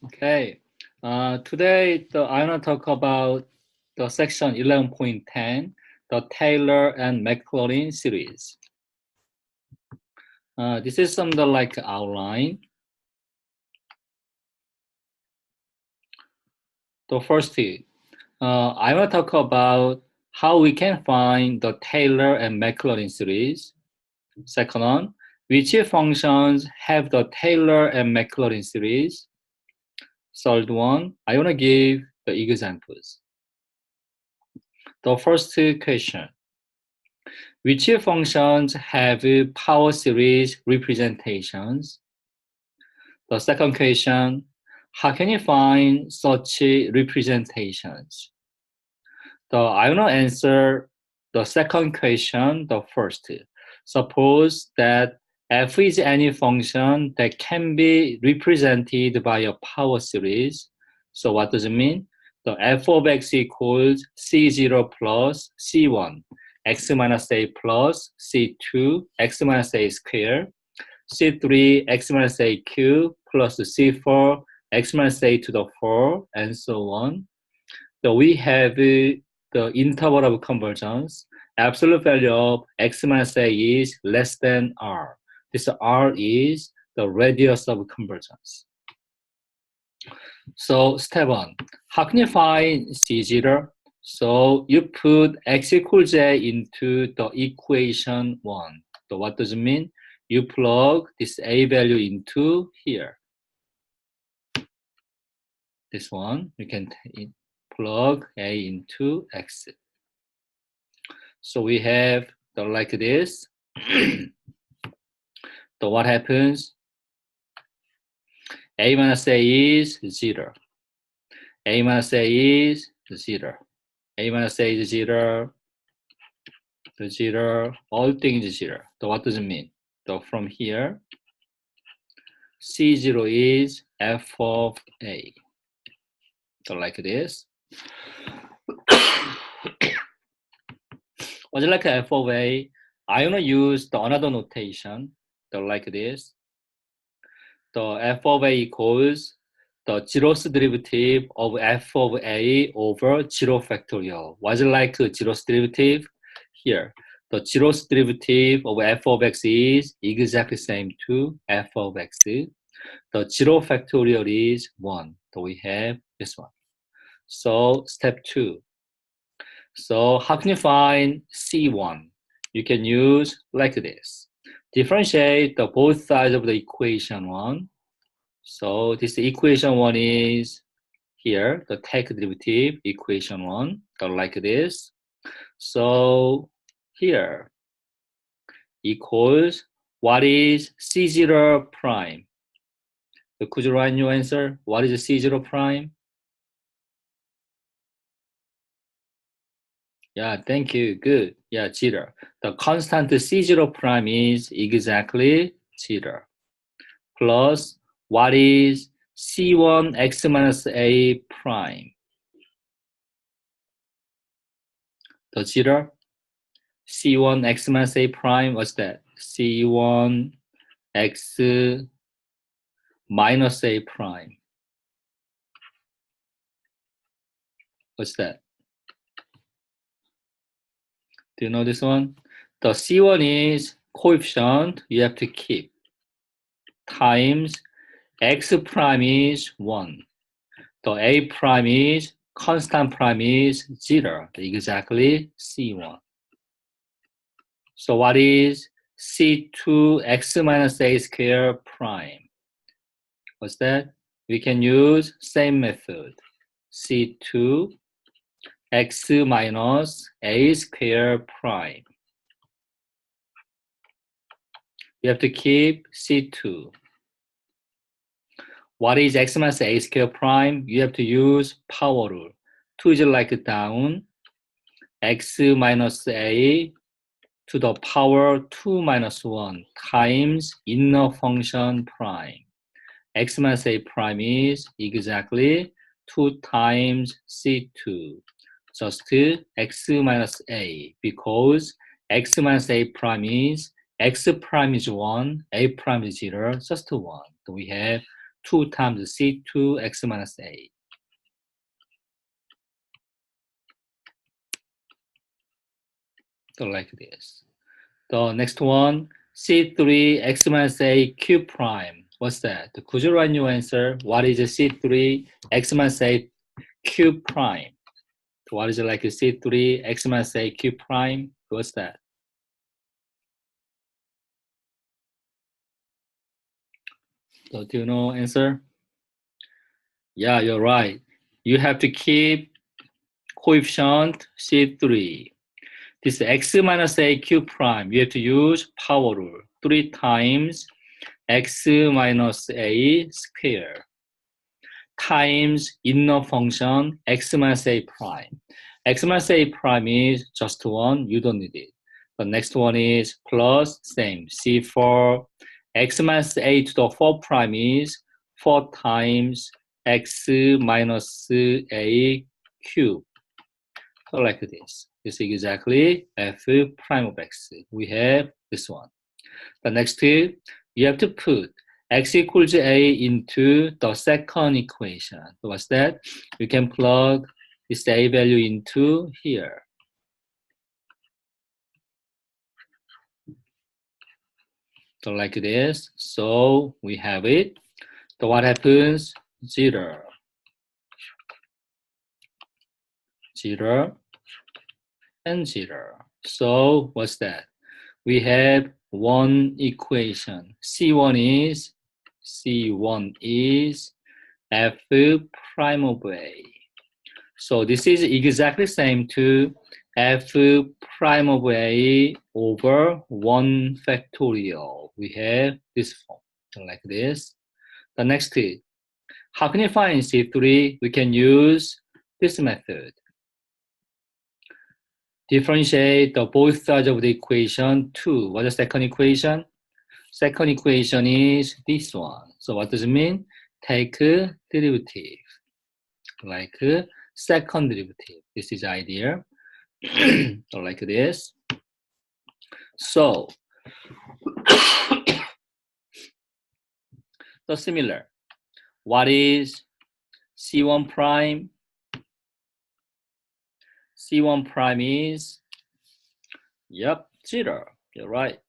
Okay. Today, I want to talk about the section 11.10, the Taylor and Maclaurin series. This is some like outline. The first, I want to talk about how we can find the Taylor and Maclaurin series. Second one, which functions have the Taylor and Maclaurin series. Third one, I want to give the examples. The first question, which functions have power series representations? The second question, how can you find such representations? I want to answer the second question, the first. Suppose that f is any function that can be represented by a power series. So what does it mean? The f of x equals c0 plus c1, x minus a plus c2, x minus a squared, c3, x minus a cubed plus c4, x minus a to the 4, and so on. So we have the interval of convergence. Absolute value of x minus a is less than r. This r is the radius of convergence. So step one, how can you find C0? So you put x equals j into the equation 1. So what does it mean? You plug this a value into here. This one, you can plug a into x. So we have the like this. So what happens? A minus a is 0. A minus a is 0. A minus a is 0. The 0. All things 0. So what does it mean? So from here, C0 is f of a. So like this. What's like f of a? I want to use the another notation. So like this. The f of a equals the zeroth derivative of f of a over 0 factorial. What's like zeroth derivative? Here, the zeroth derivative of f of x is exactly same to f of x. The 0 factorial is 1. So we have this one. So step 2. So how can you find C1? You can use like this. Differentiate the both sides of the equation 1. So this equation 1 is here, the take derivative equation 1, so like this. So here equals what is C0 prime? So could you write your answer? What is C0 prime? Yeah, thank you. Good. Yeah, 0. The constant C0 prime is exactly 0. Plus, what is C1 x minus a prime? The 0. C1 x minus a prime, what's that? C1 x minus a prime. What's that? Do you know this one? The C1 is coefficient you have to keep times x prime is 1. The a prime is constant prime is 0, exactly C1. So what is C2 x minus a squared prime? What's that? We can use same method. C2 x minus a squared prime. You have to keep C2. What is x minus a squared prime? You have to use power rule. 2 is like down. X minus a to the power 2 minus 1 times inner function prime. X minus a prime is exactly 2 times C2. Just x minus a, because x minus a prime is x prime is 1, a prime is 0, just 1. So we have 2 times C2 x minus A. So like this. The next one, C3 x minus A Q prime. What's that? Could you write your answer? What is C3 x minus A Q prime? What is it like C3 x minus A Q prime? What's that? So do you know answer? Yeah, you're right. You have to keep coefficient C3. This x minus A Q prime, you have to use power rule. 3 times x minus A square times inner function x minus A prime. X minus A prime is just 1, you don't need it. The next one is plus, same, C4. X minus A to the 4 prime is 4 times x minus A cube. So like this. This is exactly f prime of x. We have this one. The next, you have to put x equals a into the second equation. So what's that? You can plug this a value into here. So like this. So we have it. So what happens? 0. 0 and 0. So what's that? We have one equation. C1 is f prime of a. So this is exactly same to f prime of a over 1 factorial. We have this form, like this. The next is, how can you find C3? We can use this method. Differentiate the both sides of the equation 2. What's the second equation? Second equation is this one. So what does it mean? Take derivative, like second derivative. This is idea. So like this. So, so similar. What is C1 prime? C1 prime is, yep, 0. You're right.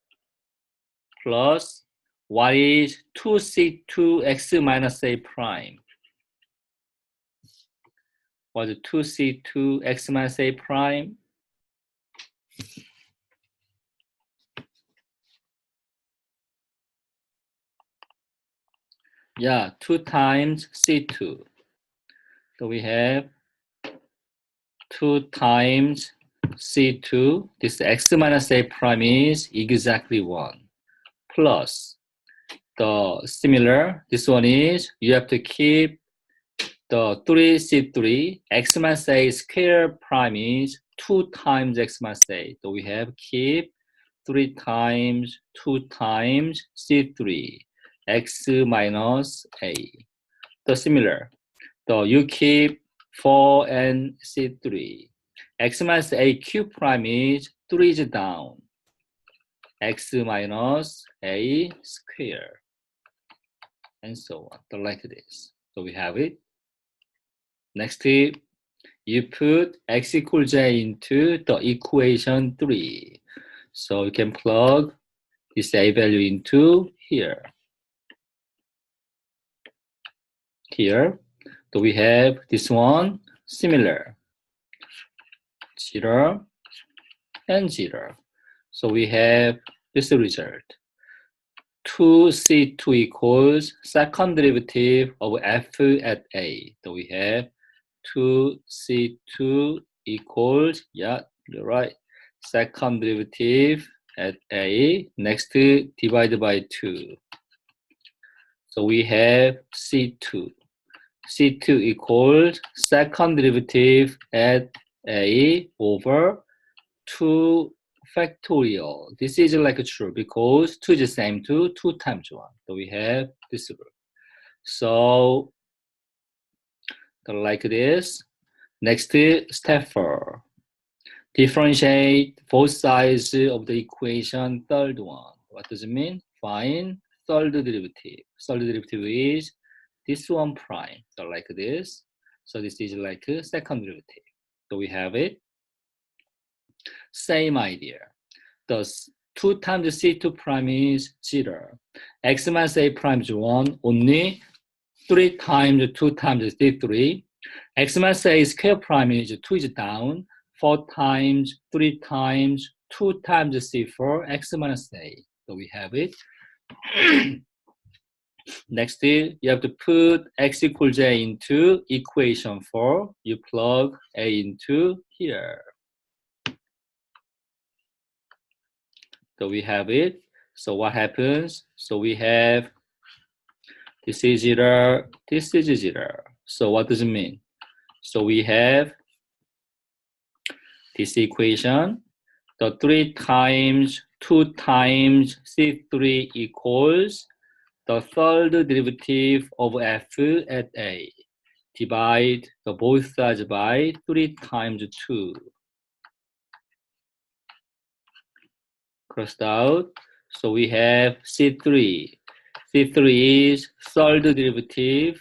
Plus, what is 2C2x minus A prime? What is 2C2x minus A prime? Yeah, 2 times C2. So we have 2 times C2. This x minus A prime is exactly 1. Plus the similar, this one is, you have to keep the 3C3, x minus A square prime is 2 times x minus A. So we have keep 3 times 2 times C3, x minus A. The similar, so you keep 4 and C3. X minus A cube prime is 3 is down. X minus A square. And so on, so like this. So we have it. Next tip, you put x equals j into the equation 3. So you can plug this a value into here. Here, so we have this one similar, 0 and 0. So we have this result. 2C2 equals second derivative of f at a. So we have 2C2 equals, yeah, you're right, second derivative at a. Next, divided by 2. So we have C2. C2 equals second derivative at a over 2 factorial. This is like true because 2 is the same to 2 times 1. So we have this rule. So like this. Next, step 4. Differentiate both sides of the equation, third one. What does it mean? Find third derivative. Third derivative is this one prime, so like this. So this is like a second derivative. So we have it. Same idea. The 2 times C2 prime is 0. X minus A prime is 1. Only 3 times 2 times C3. X minus A square prime is 2 is down. 4 times 3 times 2 times C4, X minus A. So we have it. Next, you have to put X equals J into equation 4. You plug A into here. So we have it. So what happens? So we have this is 0, this is 0. So what does it mean? So we have this equation. The 3 times 2 times C3 equals the third derivative of f at A. Divide the both sides by 3 times 2. Crossed out. So we have C3. C3 is third derivative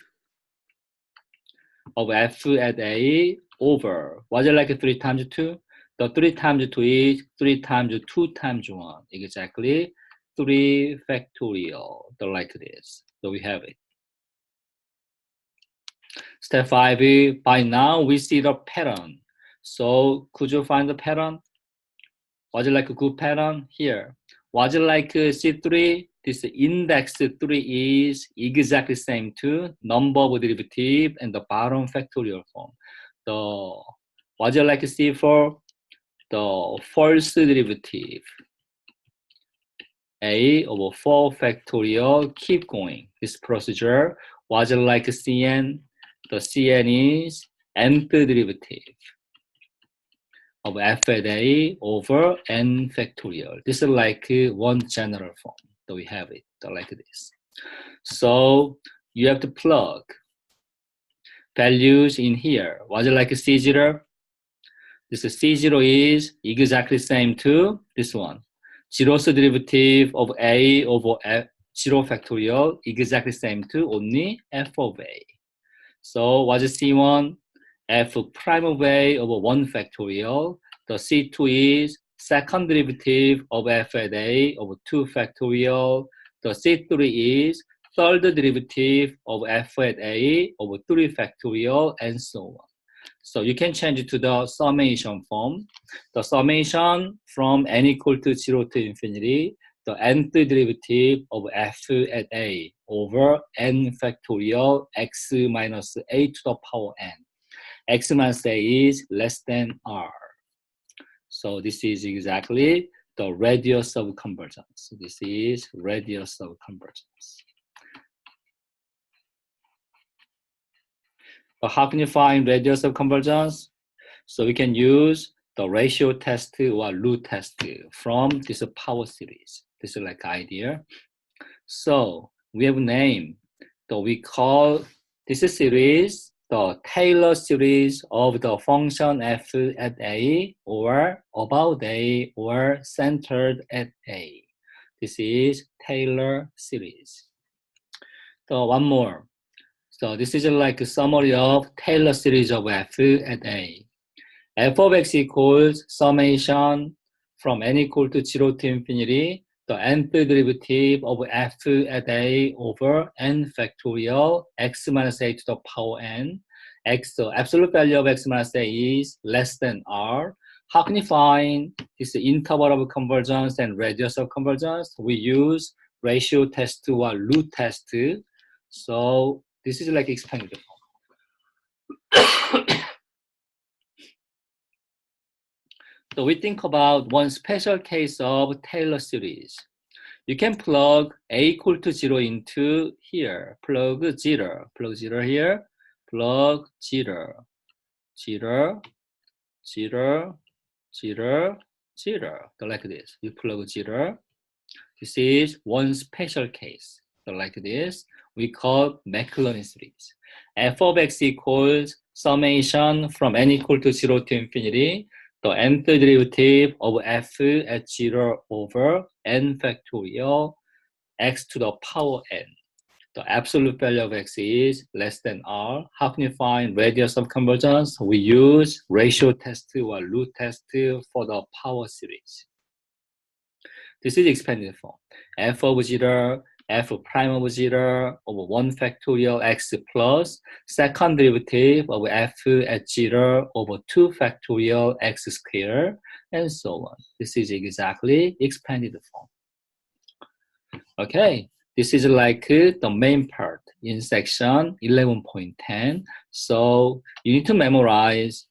of f at A over, was it like 3 times 2? The 3 times 2 is 3 times 2 times 1. Exactly 3 factorial, like this. So we have it. Step 5, by now we see the pattern. So could you find the pattern? Was it like a good pattern? Here. Was it like C3? This index 3 is exactly same to number of derivative and the bottom factorial form. Was it like C4? The first derivative A over 4 factorial, keep going. This procedure was like Cn. The Cn is nth derivative of f at A over n factorial. This is like one general form. So we have it like this. So you have to plug values in here. Was it like C0? This C0 is exactly same to this one. Zeroth derivative of A over F, 0 factorial, exactly same to only f of A. So what is C1? F prime of A over 1 factorial. The C2 is second derivative of f at A over 2 factorial. The C3 is third derivative of f at A over 3 factorial, and so on. So you can change it to the summation form. The summation from n equal to 0 to infinity, the nth derivative of f at A over n factorial x minus a to the power n. X minus a is less than r. So this is exactly the radius of convergence. This is radius of convergence. But how can you find radius of convergence? So we can use the ratio test or root test from this power series. This is like idea. So we have a name. So we call this series the Taylor series of the function f at A or about A or centered at A. This is Taylor series. So one more. So this is like a summary of Taylor series of f at A. F of x equals summation from n equal to 0 to infinity, the nth derivative of f at A over n factorial x minus a to the power n. X, the absolute value of x minus a is less than r. How can you find this interval of convergence and radius of convergence? We use ratio test or root test. So this is like expanded form. So we think about one special case of Taylor series. You can plug a equal to 0 into here. Plug 0 here. Plug 0, 0, 0, 0, 0. So like this. You plug 0. This is one special case. So like this. We call Maclaurin series. F of x equals summation from n equal to 0 to infinity, the nth derivative of f at 0 over n factorial x to the power n. The absolute value of x is less than r. How can you find radius of convergence? We use ratio test or root test for the power series. This is expanded form. F of 0, f prime of 0 over 1 factorial x plus second derivative of f at 0 over 2 factorial x squared, and so on. This is exactly expanded form. Okay, this is like the main part in section 11.10. So you need to memorize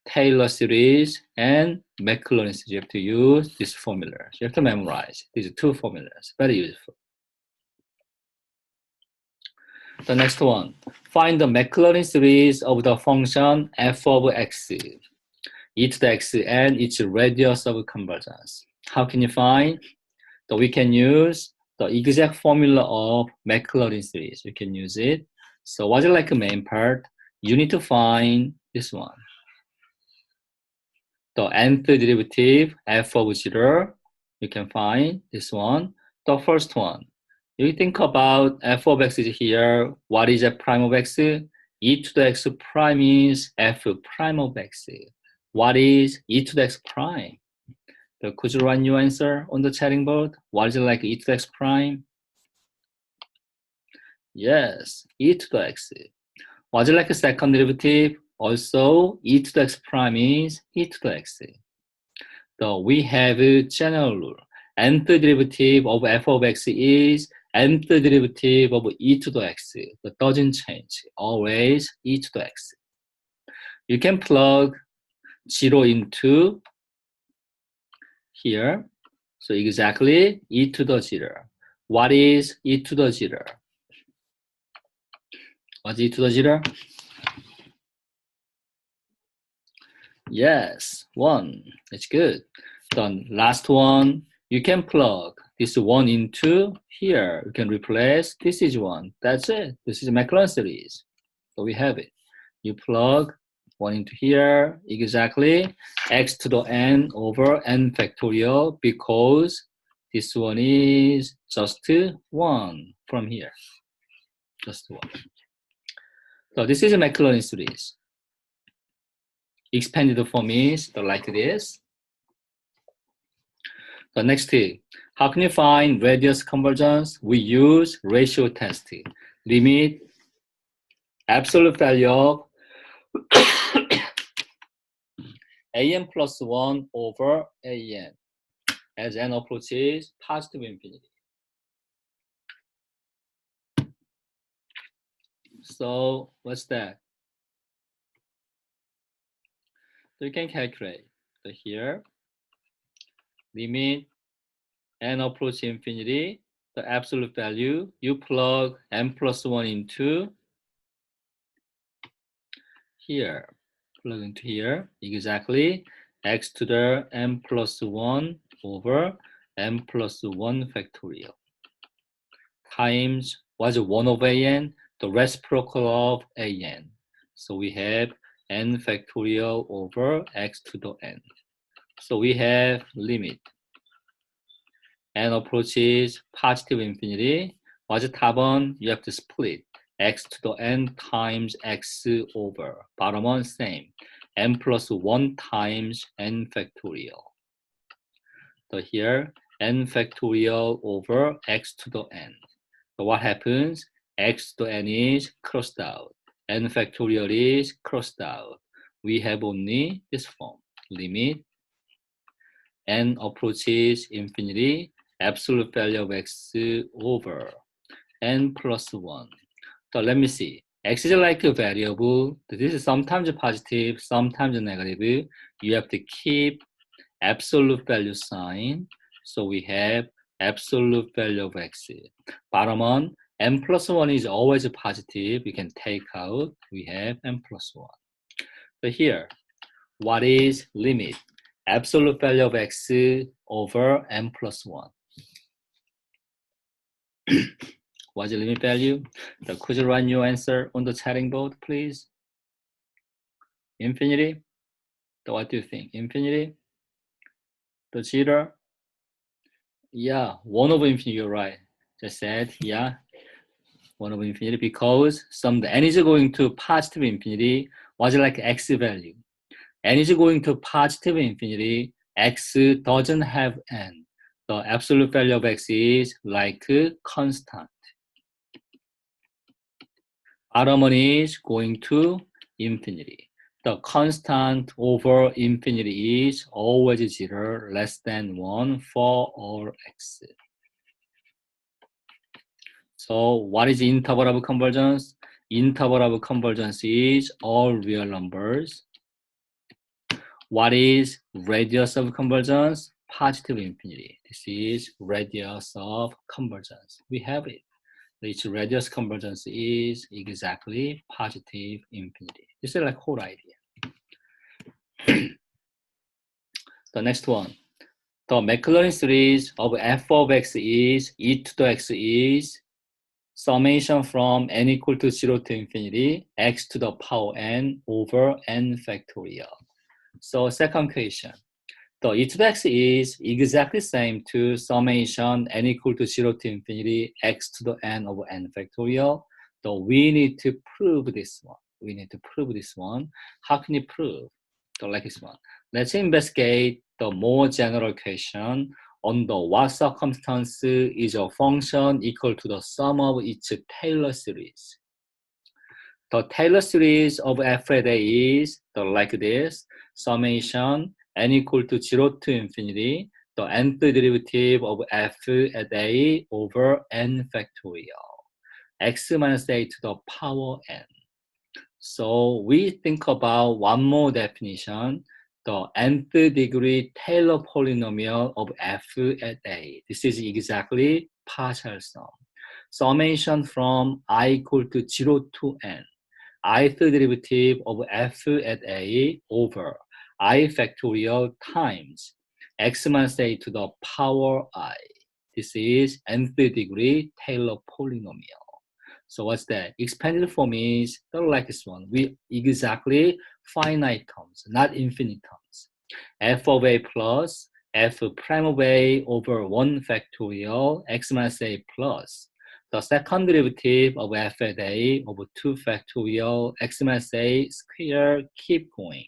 Taylor series and Maclaurin series. You have to use these formulas. You have to memorize these two formulas. Very useful. The next one, find the Maclaurin series of the function f of x, e to the x, and its radius of convergence. How can you find? So we can use the exact formula of Maclaurin series. We can use it. So what's it like a main part? You need to find this one. The nth derivative f of 0. You can find this one. The first one. You think about f of x is here. What is f prime of x? E to the x prime is f prime of x. What is e to the x prime? So could you run your answer on the chatting board? What is it like e to the x prime? Yes, e to the x. Was it like a second derivative? Also, e to the x prime is e to the x. So we have a general rule. Nth derivative of f of x is nth derivative of e to the x. That doesn't change. Always e to the x. You can plug 0 into here. So exactly e to the 0. What is e to the 0? What's e to the 0? Yes, 1. That's good. The last one, you can plug this 1 into here. You can replace, this is 1. That's it. This is a Maclaurin series. So we have it. You plug 1 into here, exactly, x to the n over n factorial, because this one is just 1 from here. Just 1. So this is a Maclaurin series. Expanded form is like this. The next, how can you find radius convergence? We use ratio test. Limit absolute value of an plus 1 over an as n approaches positive infinity. So what's that? So you can calculate. So here, limit n approach infinity, the absolute value, you plug n plus 1 into here. Plug into here, exactly, x to the n plus 1 over n plus 1 factorial times, what's 1 over an? The reciprocal of an. So we have n factorial over x to the n. So we have limit n approaches positive infinity. What's the 답은? You have to split x to the n times x over. Bottom one, same. n plus 1 times n factorial. So here, n factorial over x to the n. So what happens? X to the n is crossed out. N factorial is crossed out. We have only this form. Limit n approaches infinity, absolute value of x over n plus 1. So let me see. X is like a variable. This is sometimes positive, sometimes negative. You have to keep absolute value sign. So we have absolute value of x. Bottom one, n plus 1 is always positive. You can take out. We have n plus 1. So here, what is limit? Absolute value of x over n plus 1. What's the limit value? So could you run your answer on the chatting board, please? Infinity? So what do you think? Infinity? The 0? Yeah, 1 over infinity, you're right. just said here, 1 over infinity, because some n is going to positive infinity was like x value. N is going to positive infinity, x doesn't have n. The absolute value of x is like constant. Bottom one is going to infinity. The constant over infinity is always 0, less than 1 for all x. So what is interval of convergence? Interval of convergence is all real numbers. What is radius of convergence? Positive infinity. This is radius of convergence. We have it. Its radius convergence is exactly positive infinity. This is like whole idea. The next one. The Maclaurin series of f of x is e to the x is summation from n equal to 0 to infinity x to the power n over n factorial. So second question. The e to the x is exactly same to summation n equal to 0 to infinity x to the n over n factorial. So we need to prove this one. We need to prove this one. How can you prove? So like this one. Let's investigate the more general question. Under what circumstance is a function equal to the sum of its Taylor series? The Taylor series of f at a is like this. Summation n equal to 0 to infinity, the nth derivative of f at a over n factorial, x minus a to the power n. So we think about one more definition, the nth degree Taylor polynomial of f at a. This is exactly partial sum. Summation from I equal to 0 to n. ith derivative of f at a over I factorial times x minus a to the power I. This is nth degree Taylor polynomial. So what's that? Expanded form is like this one. We exactly finite terms, not infinite terms. F of a plus f prime of a over 1 factorial x minus a plus the second derivative of f at a over 2 factorial x minus a square, keep going.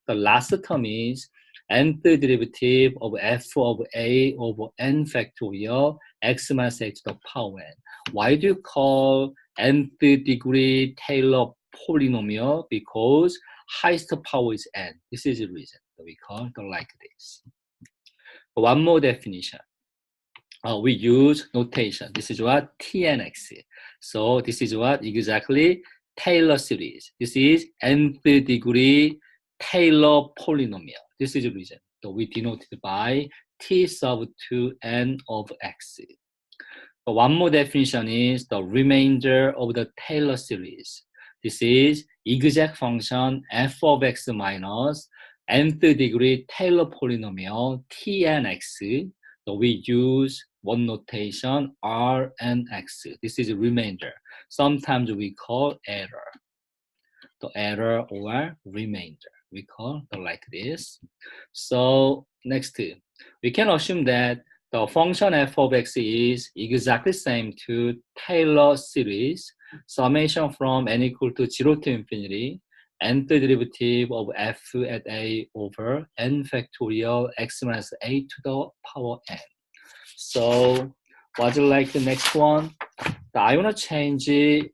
The last term is nth derivative of f of a over n factorial x minus a to the power n. Why do you call nth degree Taylor polynomial? Because highest power is n. This is the reason that we call it like this. One more definition. We use notation. This is what TNX. So this is what exactly Taylor series. This is nth degree Taylor polynomial. This is the reason. So we denote it by T sub 2 n of x. So one more definition is the remainder of the Taylor series. This is exact function f of x minus nth degree Taylor polynomial Tnx. So we use one notation R and X. This is a remainder. Sometimes we call error. The error or remainder. We call the like this. So next, we can assume that the function f of x is exactly same to Taylor series, summation from n equal to 0 to infinity, nth derivative of f at a over n factorial x minus a to the power n. So what's like the next one? I want to change it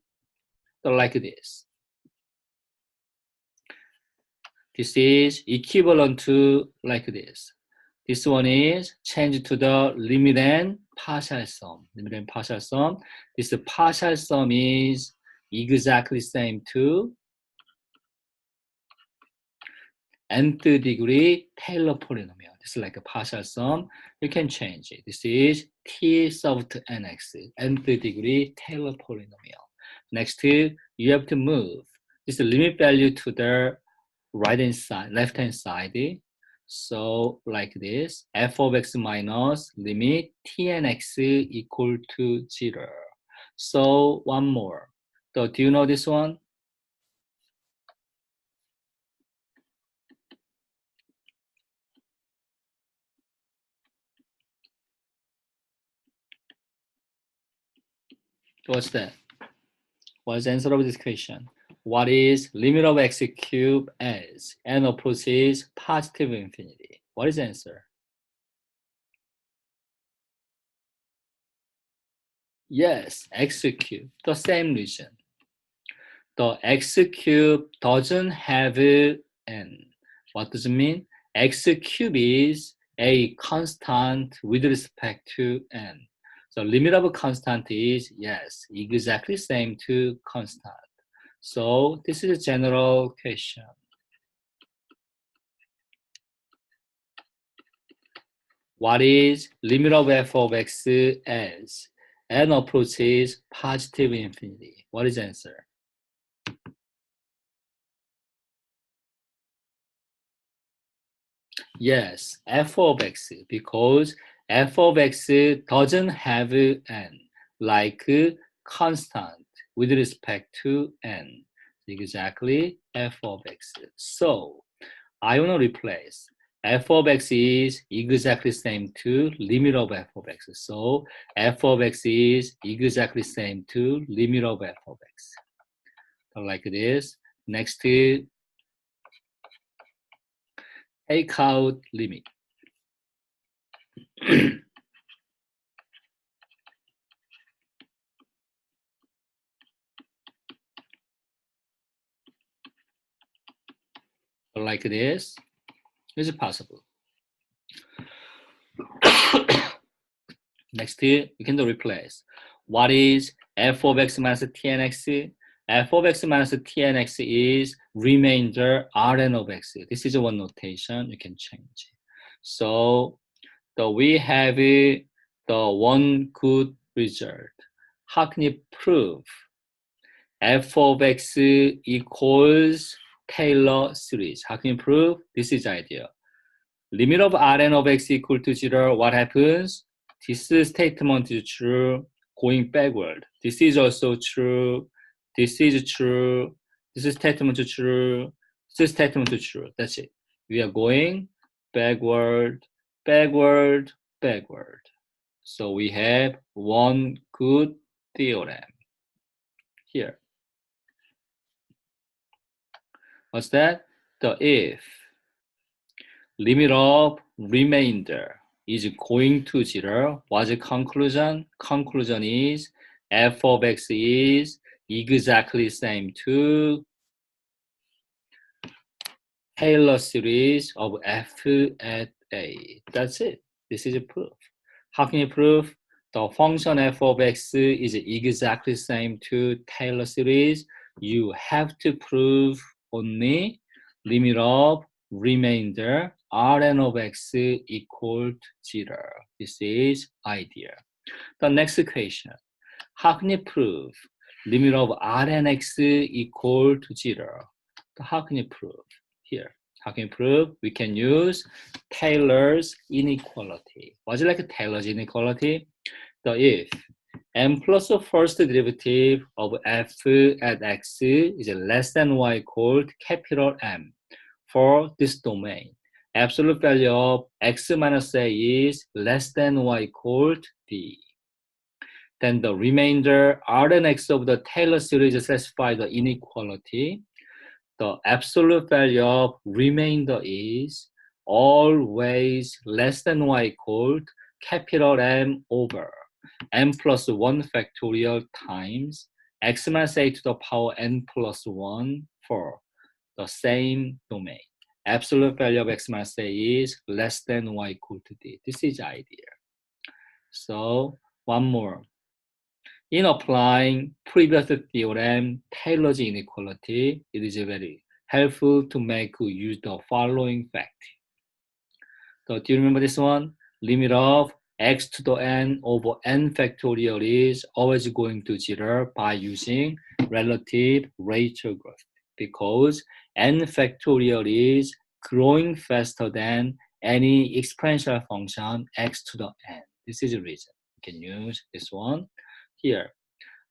like this. This is equivalent to like this. This one is changed to the limit and partial sum. Limit and partial sum. This partial sum is exactly same to nth degree Taylor polynomial. This is like a partial sum. You can change it. This is T sub to nx, nth degree Taylor polynomial. Next, you have to move this limit value to the right hand side, left hand side. So like this, f of x minus limit t and x equal to 0. So one more. So do you know this one? What's that? What's the answer of this question? What is limit of x cubed as n approaches positive infinity? What is the answer? Yes, x cubed, the same reason. The x cube doesn't have n. What does it mean? X cube is a constant with respect to n. So limit of a constant is, yes, exactly same to constant. So this is a general question. What is limit of f of x as n approaches positive infinity? What is the answer? Yes, f of x, because f of x doesn't have n, like constant with respect to n. Exactly f of x. So I want to replace f of x is exactly same to limit of f of x. So f of x is exactly same to limit of f of x. So like this. Next, take out limit. Like this. Is it possible? Next, you can do replace. What is f of x minus tnx? F of x minus tnx is remainder Rn of x. This is one notation you can change. So we have the one good result. How can you prove f of x equals Taylor series? How can you prove? This is the idea. Limit of Rn of x equal to 0, what happens? This statement is true going backward. This is also true. This is true. This statement is true. This statement is true. That's it. We are going backward, backward, backward. So we have one good theorem here. What's that? The if limit of remainder is going to 0. What's the conclusion? Conclusion is f of x is exactly same to Taylor series of f at a. That's it. This is a proof. How can you prove? The function f of x is exactly same to Taylor series. You have to prove only limit of remainder Rn of x equal to 0. This is idea. The next equation. How can you prove limit of Rnx equal to 0? How can you prove? Here. How can you prove? We can use Taylor's inequality. What's it like a Taylor's inequality? The if m plus the first derivative of f at x is less than y called capital M for this domain. Absolute value of x minus a is less than y called b. Then the remainder R and X of the Taylor series satisfy the inequality. The absolute value of remainder is always less than y equaled capital M over n plus 1 factorial times x minus a to the power n plus 1 for the same domain. Absolute value of x minus a is less than y equal to d. This is the idea. So one more. In applying previous theorem, Taylor's inequality, it is very helpful to make use the following fact. So do you remember this one? Limit of x to the n over n factorial is always going to 0 by using relative rate of growth, because n factorial is growing faster than any exponential function x to the n. This is the reason. You can use this one here.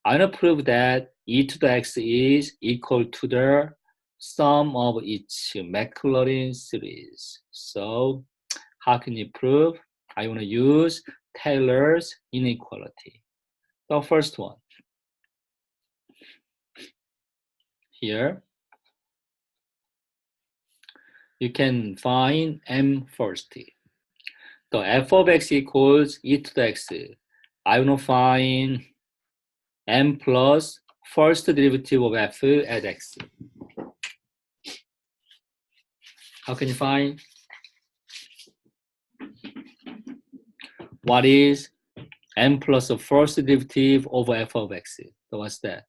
I want to prove that e to the x is equal to the sum of each Maclaurin series. So how can you prove? I want to use Taylor's inequality. The first one, here, you can find m first. The f of x equals e to the x. I want to find m plus first derivative of f at x. How can you find? What is m plus the first derivative over f of x? So what's that?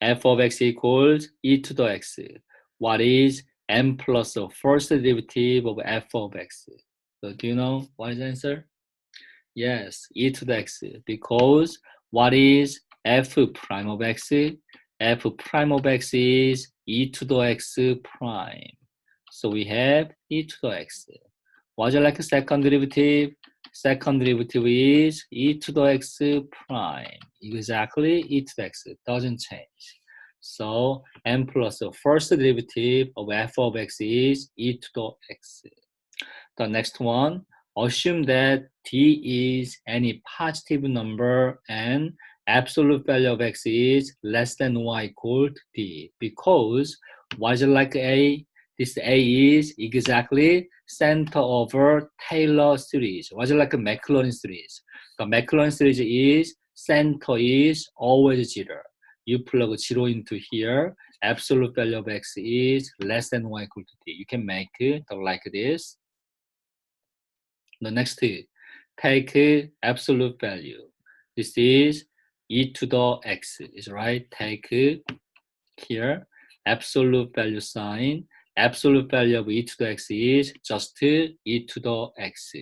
F of x equals e to the x. What is m plus the first derivative of f of x? So do you know what is the answer? Yes, e to the x. Because what is f prime of x? F prime of x is e to the x prime. So we have e to the x. What's like a second derivative? Second derivative is e to the x prime. Exactly e to the x. It doesn't change. So m plus the first derivative of f of x is e to the x. The next one, assume that d is any positive number and absolute value of x is less than or equal to d. Because what is like a? This a is exactly center over Taylor series. What is like a Maclaurin series? The Maclaurin series is center is always 0. You plug 0 into here, absolute value of x is less than or equal to d. You can make it like this. The next, take absolute value. This is e to the x, is right? Take here, absolute value sign. Absolute value of e to the x is just e to the x.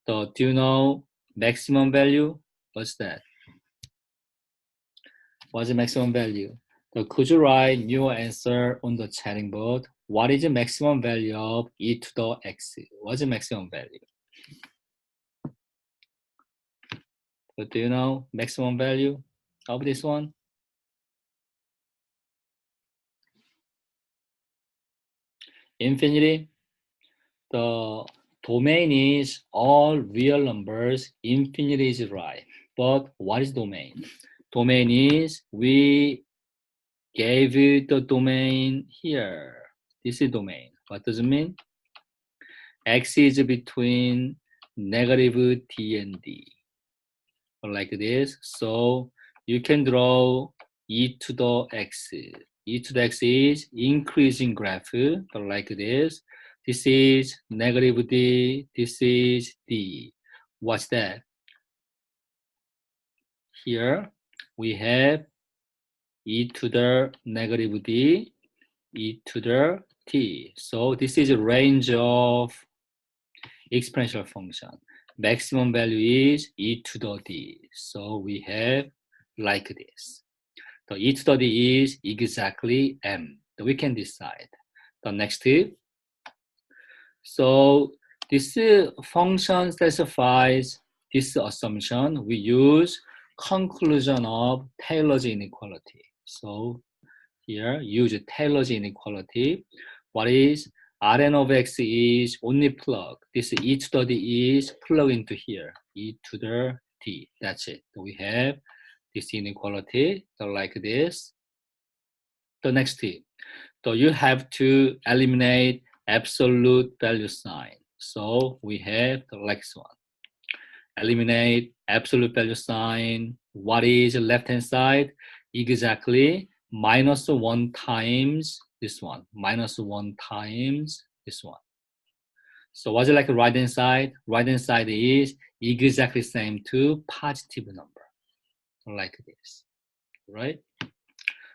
So do you know maximum value? What's that? What's the maximum value? So could you write your answer on the chatting board? What is the maximum value of e to the x? What's the maximum value? But do you know maximum value of this one? Infinity. The domain is all real numbers. Infinity is right. But what is domain? Domain is we gave the domain here. This is domain. What does it mean? X is between negative d and d. Like this. So you can draw e to the x. E to the x is increasing graph, like this. This is negative d, this is d. What's that? Here we have e to the negative d, e to the t. So this is a range of exponential function. Maximum value is e to the d. So we have like this. The e to the d is exactly m. So we can decide. The next tip. So this function specifies this assumption. We use conclusion of Taylor's inequality. So here use Taylor's inequality. What is Rn of x is only plug. This e to the d is plug into here. E to the d. That's it. So we have this inequality. So like this. The next tip. So you have to eliminate absolute value sign. So we have the next one. Eliminate absolute value sign. What is left hand side? Exactly -1 times this one. -1 times this one. So what's it like right hand side? Right hand side is exactly same to positive number. Like this. Right?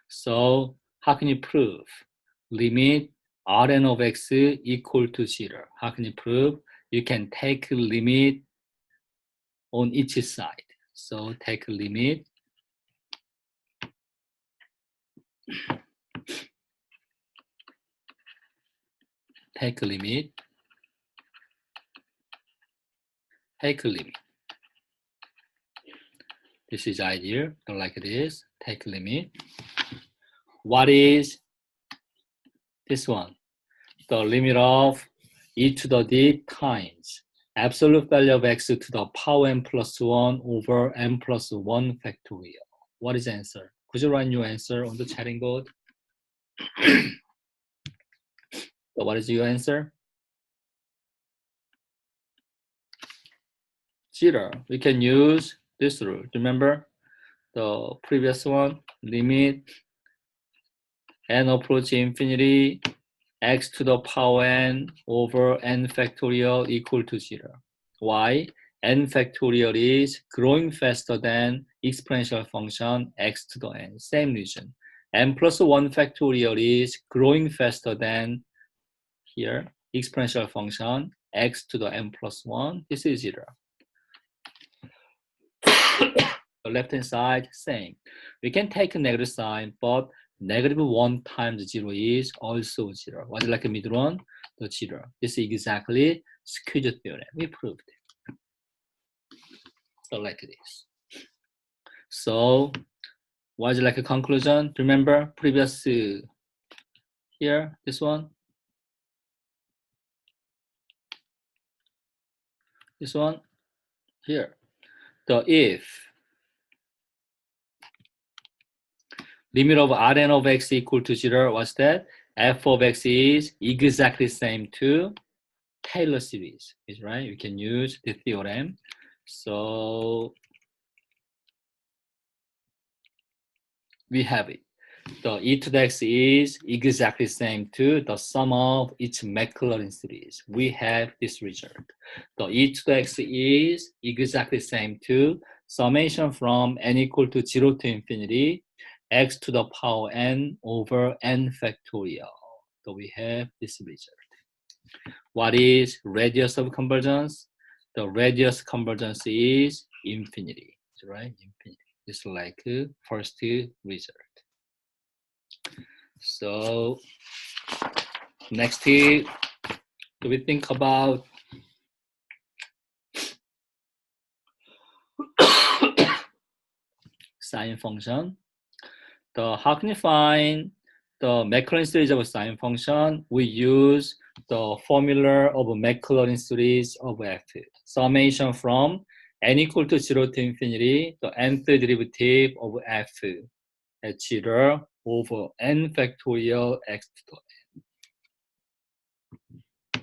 So how can you prove? Limit Rn of x equal to 0. How can you prove? You can take limit on each side. So take limit. Take limit. Take limit. This is idea. Like this. Take limit. What is this one? The limit of e to the d times absolute value of x to the power n plus 1 over n plus 1 factorial. What is the answer? Could you write your answer on the chatting board? So what is your answer? 0. We can use this rule. Remember the previous one? Limit n approaching infinity, x to the power n over n factorial equal to 0. Why? N factorial is growing faster than exponential function x to the n. Same reason. N plus 1 factorial is growing faster than here exponential function x to the n plus 1. This is 0. The left hand side, same. We can take a negative sign, but negative 1 times 0 is also 0. What's like a middle one? The 0. This is exactly squeeze theorem. We proved it. So like this. So what's like a conclusion? Remember previous here, this one? This one? Here. The if limit of Rn of x equal to 0, what's that? F of x is exactly same to Taylor series, is right? You can use the theorem. So we have it. The e to the x is exactly same to the sum of each Maclaurin series. We have this result. The e to the x is exactly same to summation from n equal to 0 to infinity, x to the power n over n factorial. So we have this result. What is radius of convergence? The radius convergence is infinity, right? Infinity. It's like first result. So next, do we think about sine function? How can you find the Maclaurin series of a sine function? We use the formula of a Maclaurin series of f. Summation from n equal to 0 to infinity, the nth derivative of f at 0 over n factorial x to the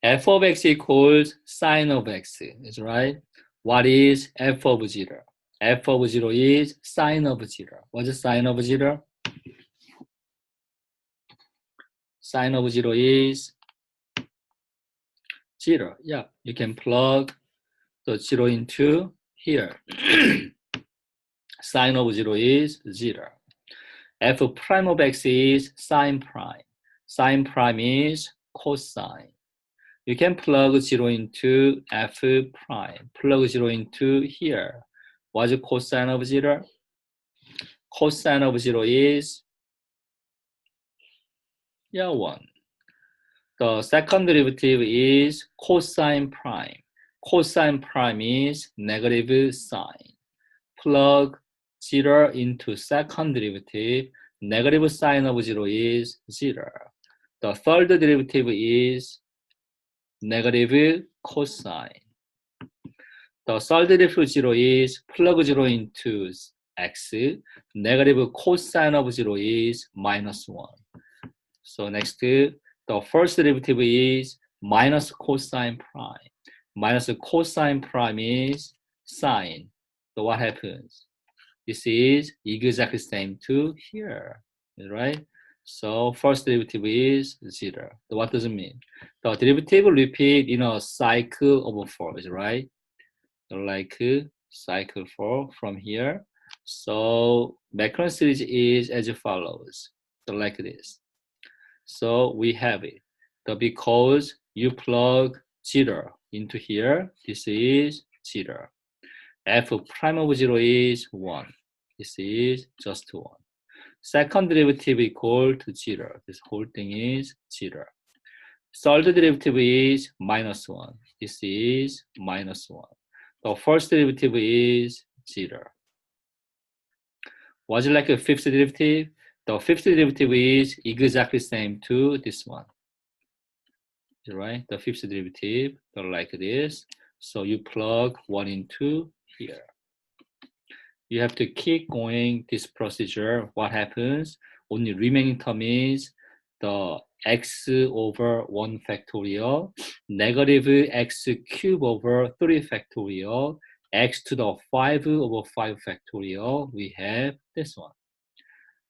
f of x equals sine of x, is right? What is f of 0? F of 0 is sine of 0. What is sine of 0? Sine of 0 is 0. Yeah, you can plug the 0 into here. Sine of 0 is 0. F prime of x is sine prime. Sine prime is cosine. You can plug 0 into f prime. Plug 0 into here. What's cosine of 0? Cosine of 0 is 1. The second derivative is cosine prime. Cosine prime is negative sine. Plug 0 into second derivative. Negative sine of 0 is 0. The third derivative is negative cosine. The third derivative of 0 is plug 0 into x. Negative cosine of 0 is minus 1. So next, the first derivative is minus cosine prime. Minus cosine prime is sine. So what happens? This is exactly same to here, right? So first derivative is 0. So what does it mean? The derivative repeat in a cycle over 4, is right? Like cycle 4 from here. So Maclaurin series is as follows. So like this. So we have it. Because you plug 0 into here, this is 0. F prime of 0 is 1. This is just 1. Second derivative equal to 0. This whole thing is 0. Third derivative is minus 1. This is minus 1. The first derivative is 0. Was it like a fifth derivative? The fifth derivative is exactly same to this one. Right? The fifth derivative, like this. So you plug 1 into here. You have to keep going this procedure. What happens? Only remaining term is the x over 1 factorial, negative x cube over 3 factorial, x to the 5 over 5 factorial. We have this one.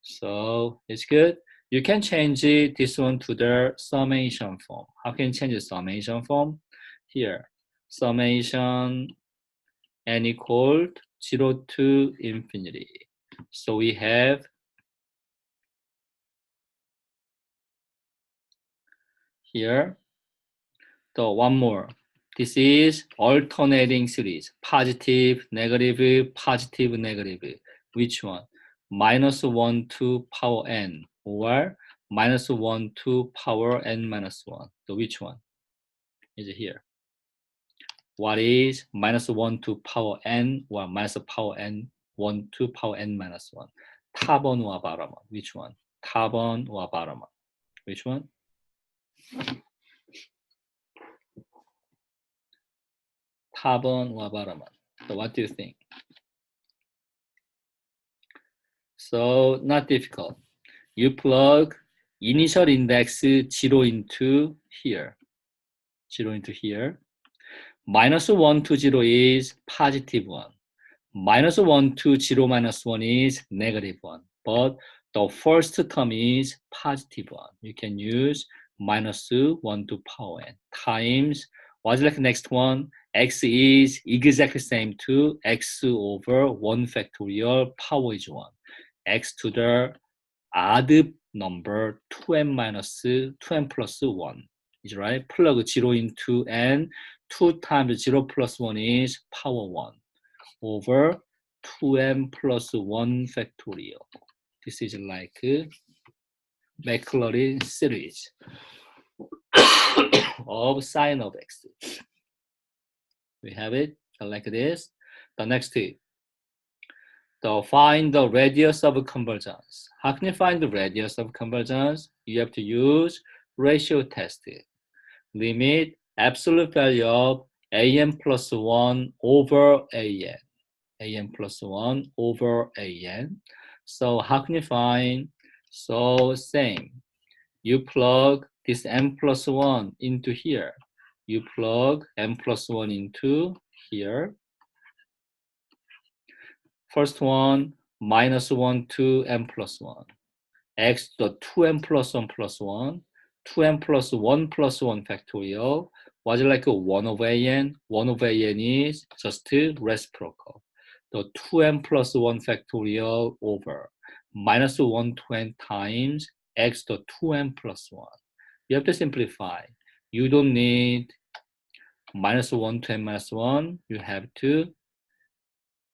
So it's good. You can change this one to the summation form. How can you change the summation form? Here, summation n equal 0 to infinity. So we have here the one more. This is alternating series. Positive, negative, positive, negative. Which one? Minus 1 to power n or minus 1 to power n minus 1. So which one is here? What is minus 1 to power n or minus power n 1 to power n minus 1? 탑원과 바람원. Which one? 탑원과 바람원. Which one? 탑원과 바람원. So what do you think? So not difficult. You plug initial index 0 into here. 0 into here. Minus 1 to 0 is positive 1. Minus 1 to 0 minus 1 is negative 1. But the first term is positive 1. You can use minus 1 to power n times, what's like the next one? X is exactly same to x over 1 factorial, power is 1. X to the odd number 2n minus 2n plus 1 is right. Plug 0 into n. 2 times 0 plus 1 is power 1 over 2n plus 1 factorial. This is like Maclaurin series of sine of x. We have it like this. The next tip. Find the radius of convergence. How can you find the radius of convergence? You have to use ratio test. Limit absolute value of an plus 1 over an plus 1 over an. So how can you find? So same. You plug this n plus 1 into here. You plug n plus 1 into here. First one, minus 1 to n plus 1. X to 2n plus 1 plus 1. 2n plus 1 plus 1 factorial. Was it like a 1 over an? 1 over an is just reciprocal. The 2n plus 1 factorial over minus 1 to n times x to 2n plus 1. You have to simplify. You don't need minus 1 to n minus 1. You have to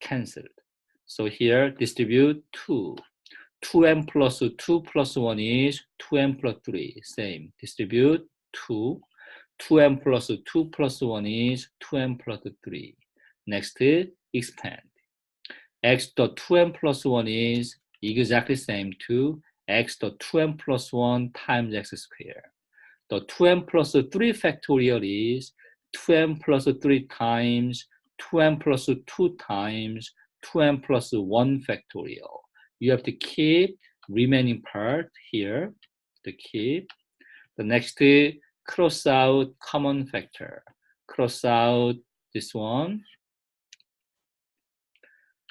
cancel. So here, distribute 2. 2n plus 2 plus 1 is 2n plus 3. Same. Distribute 2. 2n plus 2 plus 1 is 2n plus 3. Next, expand. X dot 2n plus 1 is exactly same to x dot 2n plus 1 times x squared. The 2n plus 3 factorial is 2n plus 3 times 2n plus 2 times 2n plus 1 factorial. You have to keep remaining part here to keep. The next, cross out common factor. Cross out this one.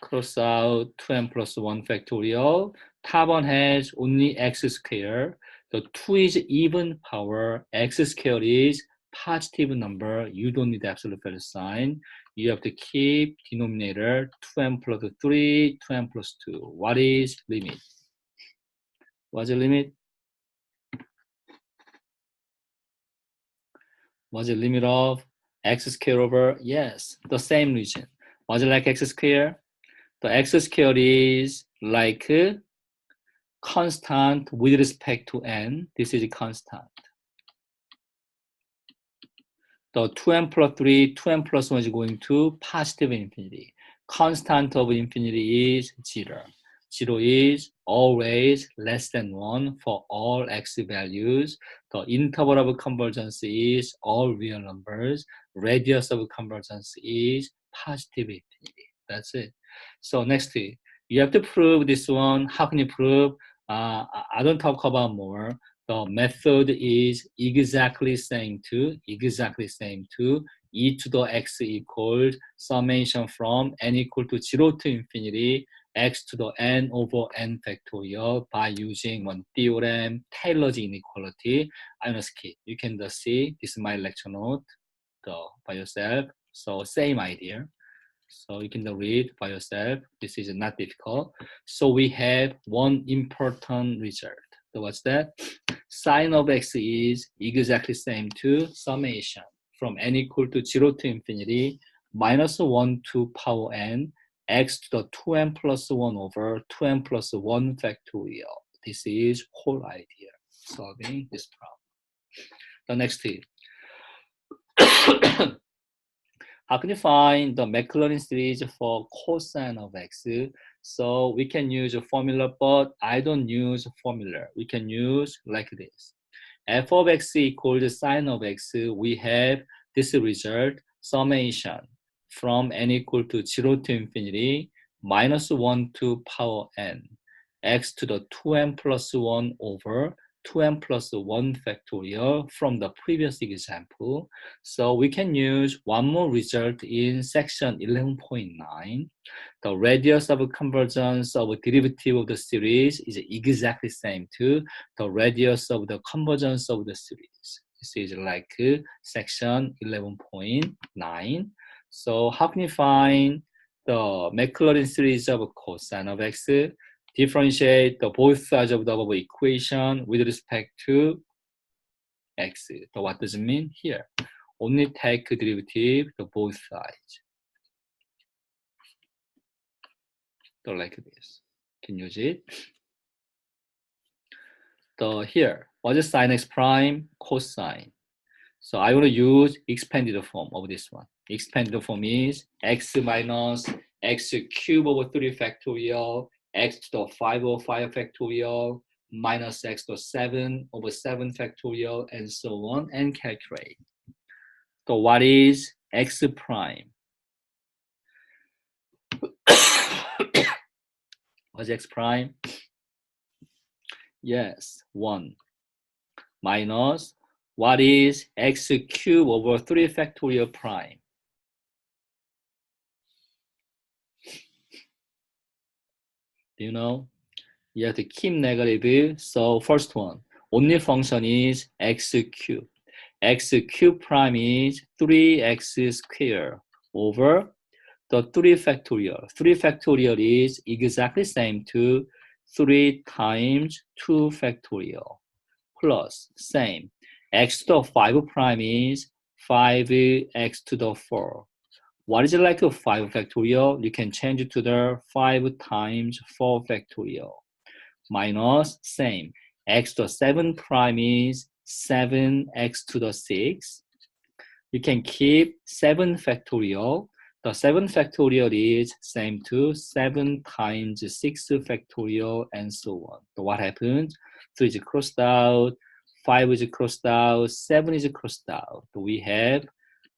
Cross out 2n plus 1 factorial. Top one has only x squared. The 2 is even power. X squared is positive number. You don't need absolute value sign. You have to keep denominator 2n plus 3, 2n plus 2. What is limit? What's the limit? What's the limit of x squared over? Yes, the same region. What's it like x squared? The x squared is like constant with respect to n. This is constant. The 2n plus 3, 2n plus 1 is going to positive infinity. Constant of infinity is 0. 0 is always less than 1 for all x values. The interval of convergence is all real numbers. Radius of convergence is positive infinity. That's it. So next, you have to prove this one. How can you prove? I don't talk about more. The method is exactly same to e to the x equals summation from n equal to 0 to infinity x to the n over n factorial by using one theorem, Taylor's inequality. I'm gonna skip. You can just see, this is my lecture note by yourself. So same idea. So you can read by yourself. This is not difficult. So we have one important result. So what's that? Sine of x is exactly same to summation from n equal to 0 to infinity minus 1 to power n x to the 2n plus 1 over 2n plus 1 factorial. This is whole idea solving this problem. The next is how can you find the Maclaurin series for cosine of x? So we can use a formula, but I don't use a formula. We can use like this. F of x equals sine of x. We have this result, summation from n equal to 0 to infinity, minus 1 to power n, x to the 2n plus 1 over 2n plus 1 factorial from the previous example. So we can use one more result in section 11.9. The radius of convergence of a derivative of the series is exactly same to the radius of the convergence of the series. This is like section 11.9. So how can you find the Maclaurin series of cosine of x? Differentiate the both sides of the above equation with respect to x. So what does it mean here? Only take derivative to both sides. So like this. Can use it. So here, what is sine x prime? Cosine. So I want to use expanded form of this one. Expanded form is x minus x cube over 3 factorial, x to the 5 over 5 factorial, minus x to the 7 over 7 factorial, and so on, and calculate. So what is x prime? What's x prime? Yes, 1 minus what is x cubed over 3 factorial prime? Do you know? You have to keep negative. So first one, only function is x cubed. X cubed prime is 3x squared over the 3 factorial. 3 factorial is exactly same to 3 times 2 factorial plus same. X to the 5 prime is 5x to the 4. What is it like a 5 factorial? You can change it to the 5 times 4 factorial minus same. X to the 7 prime is 7x to the 6. You can keep 7 factorial. The 7 factorial is same to 7 times 6 factorial and so on. So what happens? 3 is crossed out, 5 is crossed out, 7 is crossed out. So we have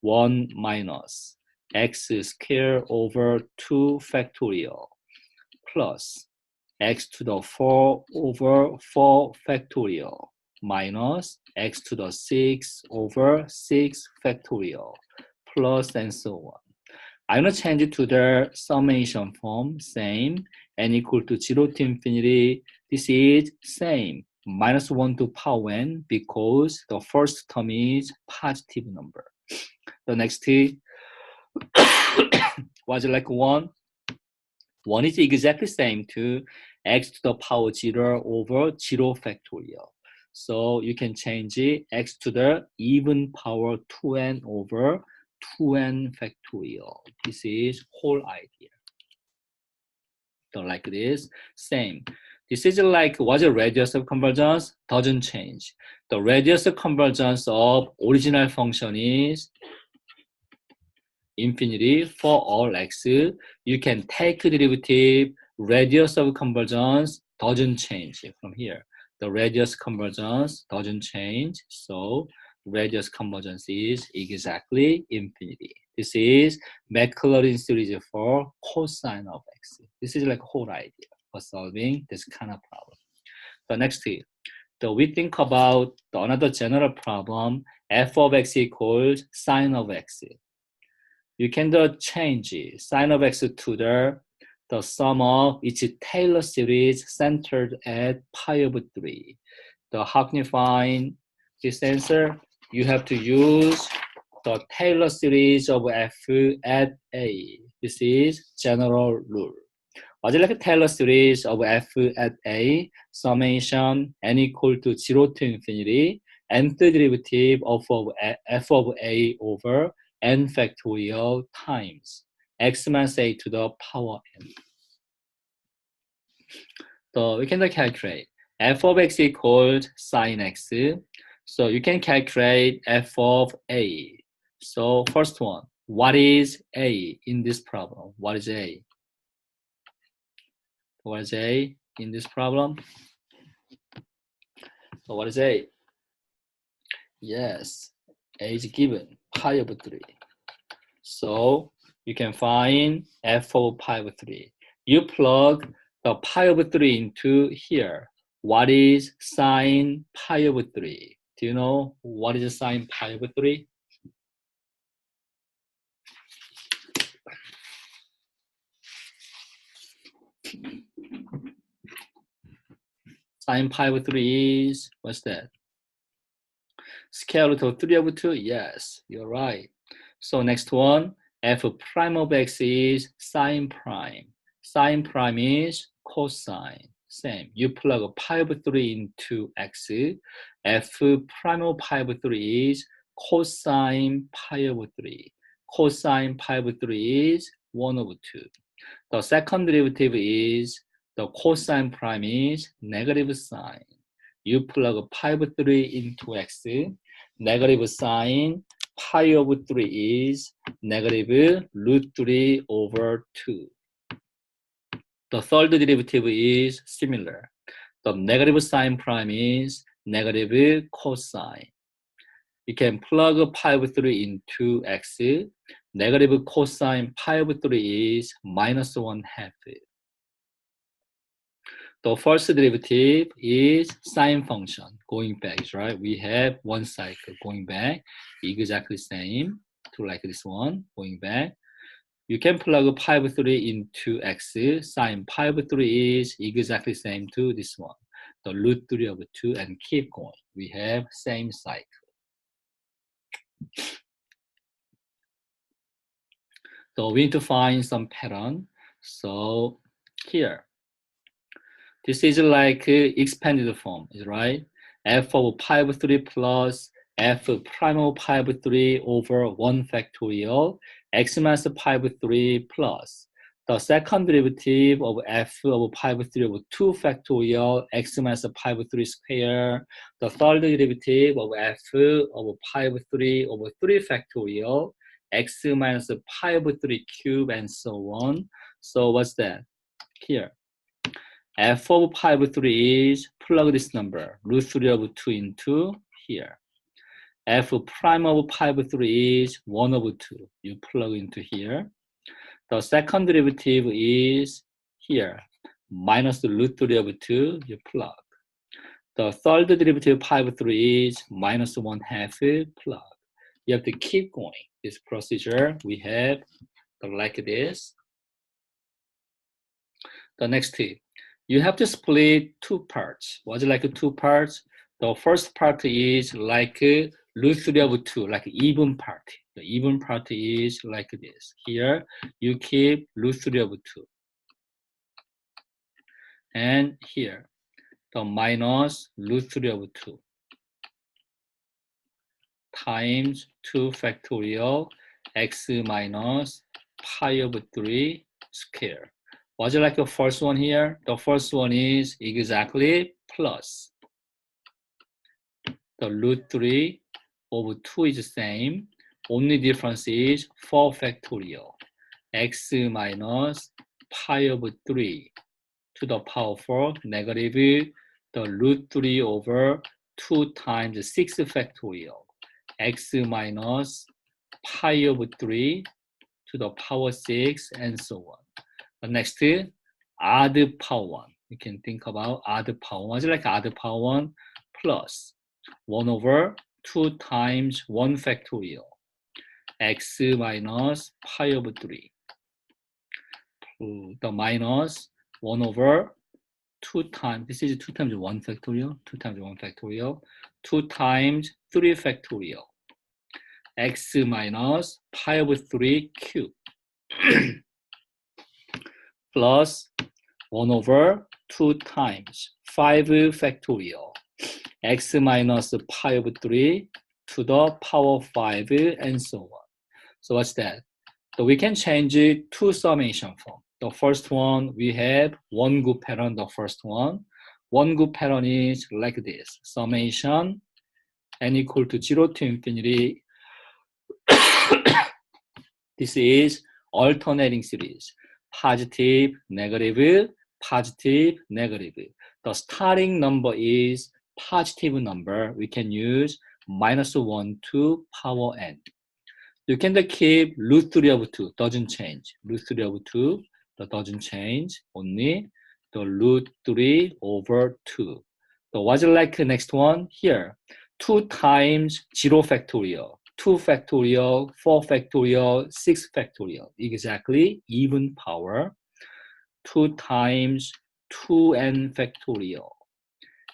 1 minus x squared over 2 factorial plus x to the 4 over 4 factorial minus x to the 6 over 6 factorial plus and so on. I'm going to change it to the summation form, same, n equal to 0 to infinity. This is same, minus 1 to power n because the first term is positive number. The next was like 1. 1 is exactly same to x to the power 0 over 0 factorial. So you can change it x to the even power 2n over 2n factorial. This is whole idea. So like this, same. This is like what's the radius of convergence? Doesn't change. The radius of convergence of original function is infinity for all x. You can take the derivative. Radius of convergence doesn't change from here. The radius convergence doesn't change. So radius convergence is exactly infinity. This is Maclaurin series for cosine of x. This is like a whole idea for solving this kind of problem. The next thing, we think about another general problem, f of x equals sine of x. You can change sine of x to the sum of each Taylor series centered at pi over 3. How can you find this answer? You have to use the Taylor series of f at a. This is general rule. like a Taylor series of f at a, summation n equal to 0 to infinity, nth derivative of f of a over n factorial times x minus a to the power n. So we can calculate f of x equals sine x. So you can calculate f of a. So first one, what is a in this problem? What is a? What is a in this problem? So what is a? Yes, a is given, pi over 3. So you can find f of pi over 3. You plug the pi over 3 into here. What is sine pi over 3? Do you know what is sine pi over 3? Sine pi over 3 is, what's that? Square root of 3 over 2? Yes, you're right. So next one, f prime of x is sine prime. Sine prime is cosine. Same. You plug pi over 3 into x. F prime of pi over 3 is cosine pi over 3. Cosine pi over 3 is 1 over 2. The second derivative is the cosine prime is negative sine. You plug pi over 3 into x. Negative sine pi over 3 is negative root 3 over 2. The third derivative is similar. The negative sine prime is negative cosine. You can plug pi over 3 into x. Negative cosine pi over 3 is minus 1/2. The first derivative is sine function going back, right? We have one cycle going back, exactly same to like this one going back. You can plug pi over 3 into x. Sine pi over 3 is exactly same to this one, the root 3 over 2, and keep going. We have same cycle. So we need to find some pattern. So here, this is like expanded form, right? F of pi over 3 plus f prime of pi over 3 over 1 factorial, x minus pi over 3 plus the second derivative of f of pi over 3 over 2 factorial, x minus pi over 3 square, the third derivative of f of pi over 3 over 3 factorial, x minus pi over 3 cube, and so on. So what's that? Here, f of pi over 3 is, plug this number, root 3 over 2 into here. F prime of pi over 3 is 1 over 2. You plug into here. The second derivative is here, minus the root 3 over 2. You plug. The third derivative of pi over 3 is minus 1/2. Plug. You have to keep going. This procedure we have like this. The next tip, you have to split two parts. What's like two parts? The first part is like root 3 over 2, like even part. The even part is like this. Here, you keep root 3 over 2. And here, the minus root 3 over 2 times 2 factorial x minus pi over 3 square. What's like the first one here? The first one is exactly plus. The root 3 over 2 is the same. Only difference is 4 factorial. X minus pi over 3 to the power 4 negative the root 3 over 2 times 6 factorial. x minus pi of 3 to the power 6, and so on. The next, odd power 1. You can think about odd power 1. It's like odd power 1 plus 1 over 2 times 1 factorial x minus pi over 3. The minus 1 over 2 times, this is 2 times 1 factorial, 2 times 1 factorial, 2 times 3 factorial, x minus pi over 3 cube, plus 1 over 2 times 5 factorial, x minus pi over 3 to the power 5, and so on. So what's that? So we can change it to summation form. The first one, we have one good pattern, the first one. One good pattern is like this. Summation n equal to 0 to infinity. This is alternating series. Positive, negative, positive, negative. The starting number is positive number. We can use minus 1 to power n. You can keep root 3 of 2, doesn't change. Root 3 of 2, that doesn't change, only the root 3 over 2. So what's like the next one? Here, 2 times 0 factorial, 2 factorial, 4 factorial, 6 factorial, exactly even power, 2 times 2n factorial,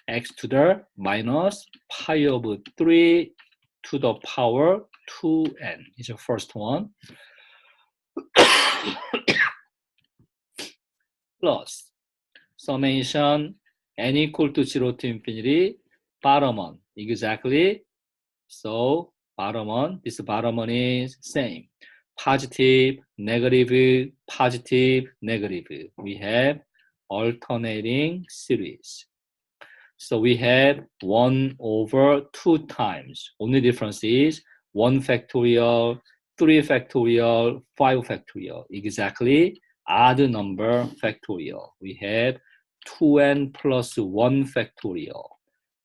x to the minus pi over 3 to the power 2n is the first one. Plus summation n equal to 0 to infinity, bottom one, exactly. So bottom one, this bottom one is same. Positive, negative, positive, negative. We have alternating series. So we have 1 over 2 times. Only difference is 1 factorial, 3 factorial, 5 factorial. Exactly odd number factorial. We have 2n plus 1 factorial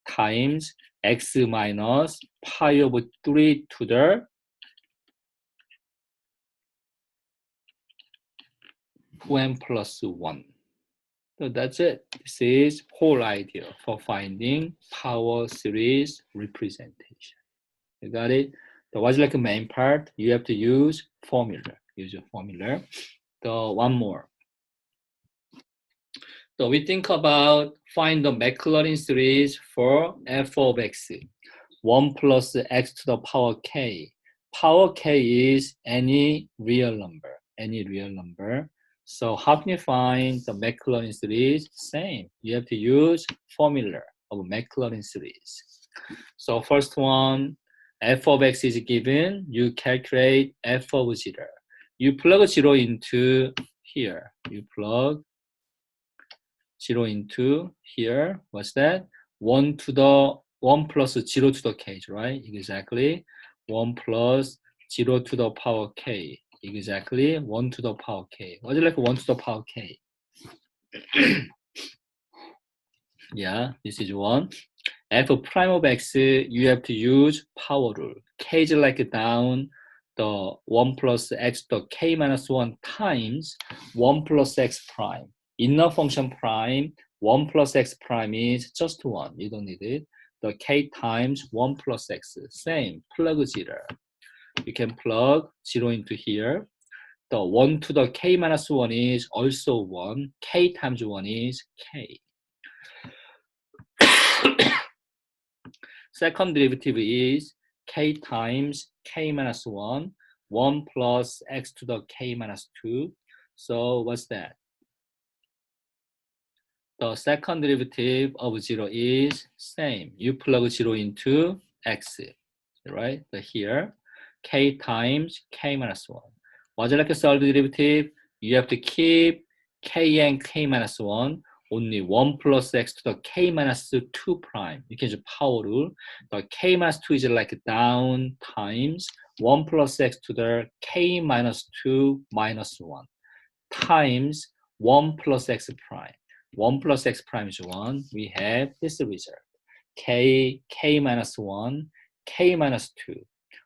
times x minus pi over 3 to the 2n plus 1. So that's it. This is whole idea for finding power series representation. You got it? So what's like the main part? You have to use formula. Use your formula. So one more. So we think about find the Maclaurin series for f of x. 1 plus x to the power k. Power k is any real number. Any real number. So how can you find the Maclaurin series? Same. You have to use formula of Maclaurin series. So first one, f of x is given. You calculate f of 0. You plug 0 into here. You plug 0 into here. What's that? 1 to the 1 plus 0 to the k, right? Exactly. 1 plus 0 to the power k. Exactly. 1 to the power k. What's it like 1 to the power k? Yeah, this is 1. F prime of x, you have to use power rule. K is like down the 1 plus x to the k minus 1 times 1 plus x prime. Inner function prime, 1 plus x prime is just 1. You don't need it. The k times 1 plus x. Same, plug 0. You can plug 0 into here. The 1 to the k minus 1 is also 1. K times 1 is k. Second derivative is k times k minus 1. 1 plus x to the k minus 2. So what's that? The second derivative of 0 is same. You plug 0 into x, right? But here, k times k minus 1. What's like a third derivative? You have to keep k and k minus 1. Only 1 plus x to the k minus 2 prime. You can use power rule. The k minus 2 is like down times 1 plus x to the k minus 2 minus 1 times 1 plus x prime. 1 plus x prime is 1. We have this result. K minus 1, k minus 2.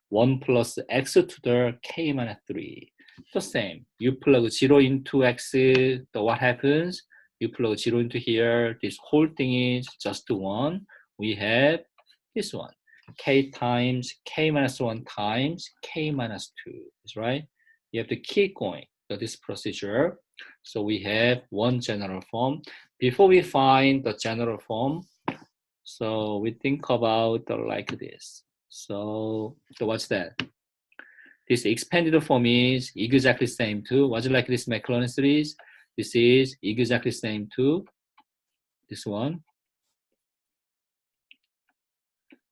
1 plus x to the k minus 3. The same. You plug 0 into x, so what happens? You plug 0 into here. This whole thing is just 1. We have this one. K times k minus 1 times k minus 2. Is right? You have to keep going to this procedure. So we have one general form. Before we find the general form, so we think about like this. So what's that? This expanded form is exactly same to, was it like this Maclaurin series? This is exactly same to this one.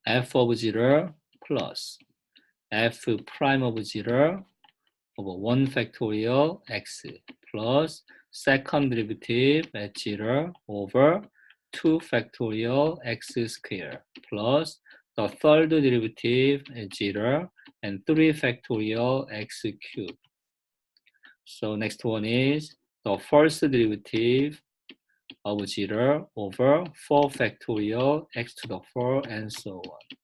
F of 0 plus F prime of 0 over 1 factorial x plus second derivative at 0 over 2 factorial x squared plus the third derivative at 0 and 3 factorial x cubed. So next one is the first derivative of 0 over 4 factorial x to the 4 and so on.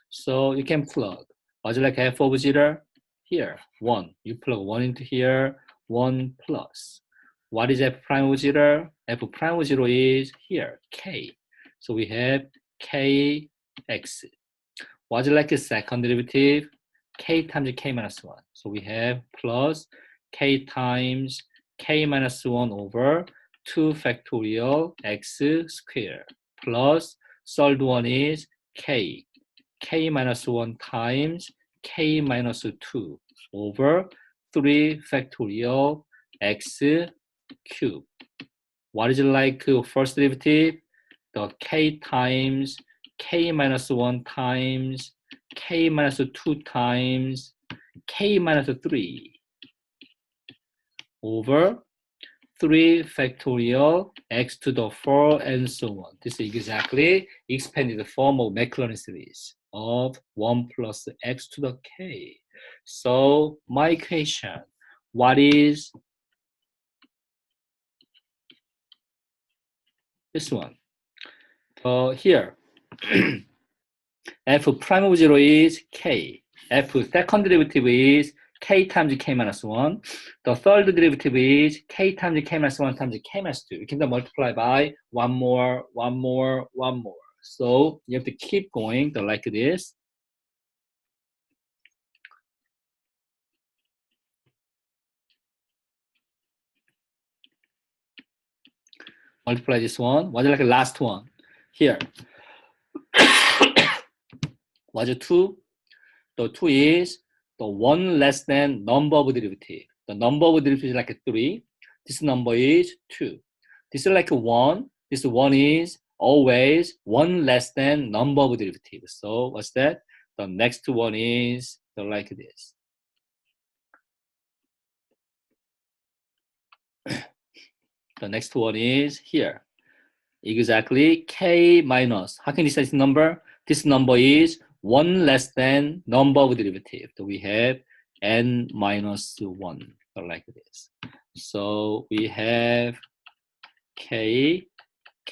So you can plug. Was it like f of 0? Here, 1. You plug 1 into here, 1 plus. What is f prime of 0? F prime of 0 is here, k. So we have kx. Was it like a second derivative? K times k minus 1. So we have plus k times k minus 1 over 2 factorial x squared plus third one is k minus 1 times k minus 2 over 3 factorial x cubed. What is it like first derivative? The k times k minus 1 times k minus 2 times k minus 3 over 3 factorial x to the 4 and so on. This is exactly expanded form of Maclaurin series of 1 plus x to the k. So my equation, what is this one? Here, f prime of 0 is k. F second derivative is k times k minus 1. The third derivative is k times k minus 1 times k minus 2. You can then multiply by one more. So you have to keep going like this. Multiply this one. What's like the last one? Here. What's 2? The 2 is the 1 less than number of derivative. The number of derivative is like 3. This number is 2. This is like 1. This 1 is always 1 less than number of derivatives. So what's that? The next one is like this. The next one is here. Exactly k minus. How can you say this number? This number is 1 less than number of derivatives. So we have n minus 1, like this. So we have k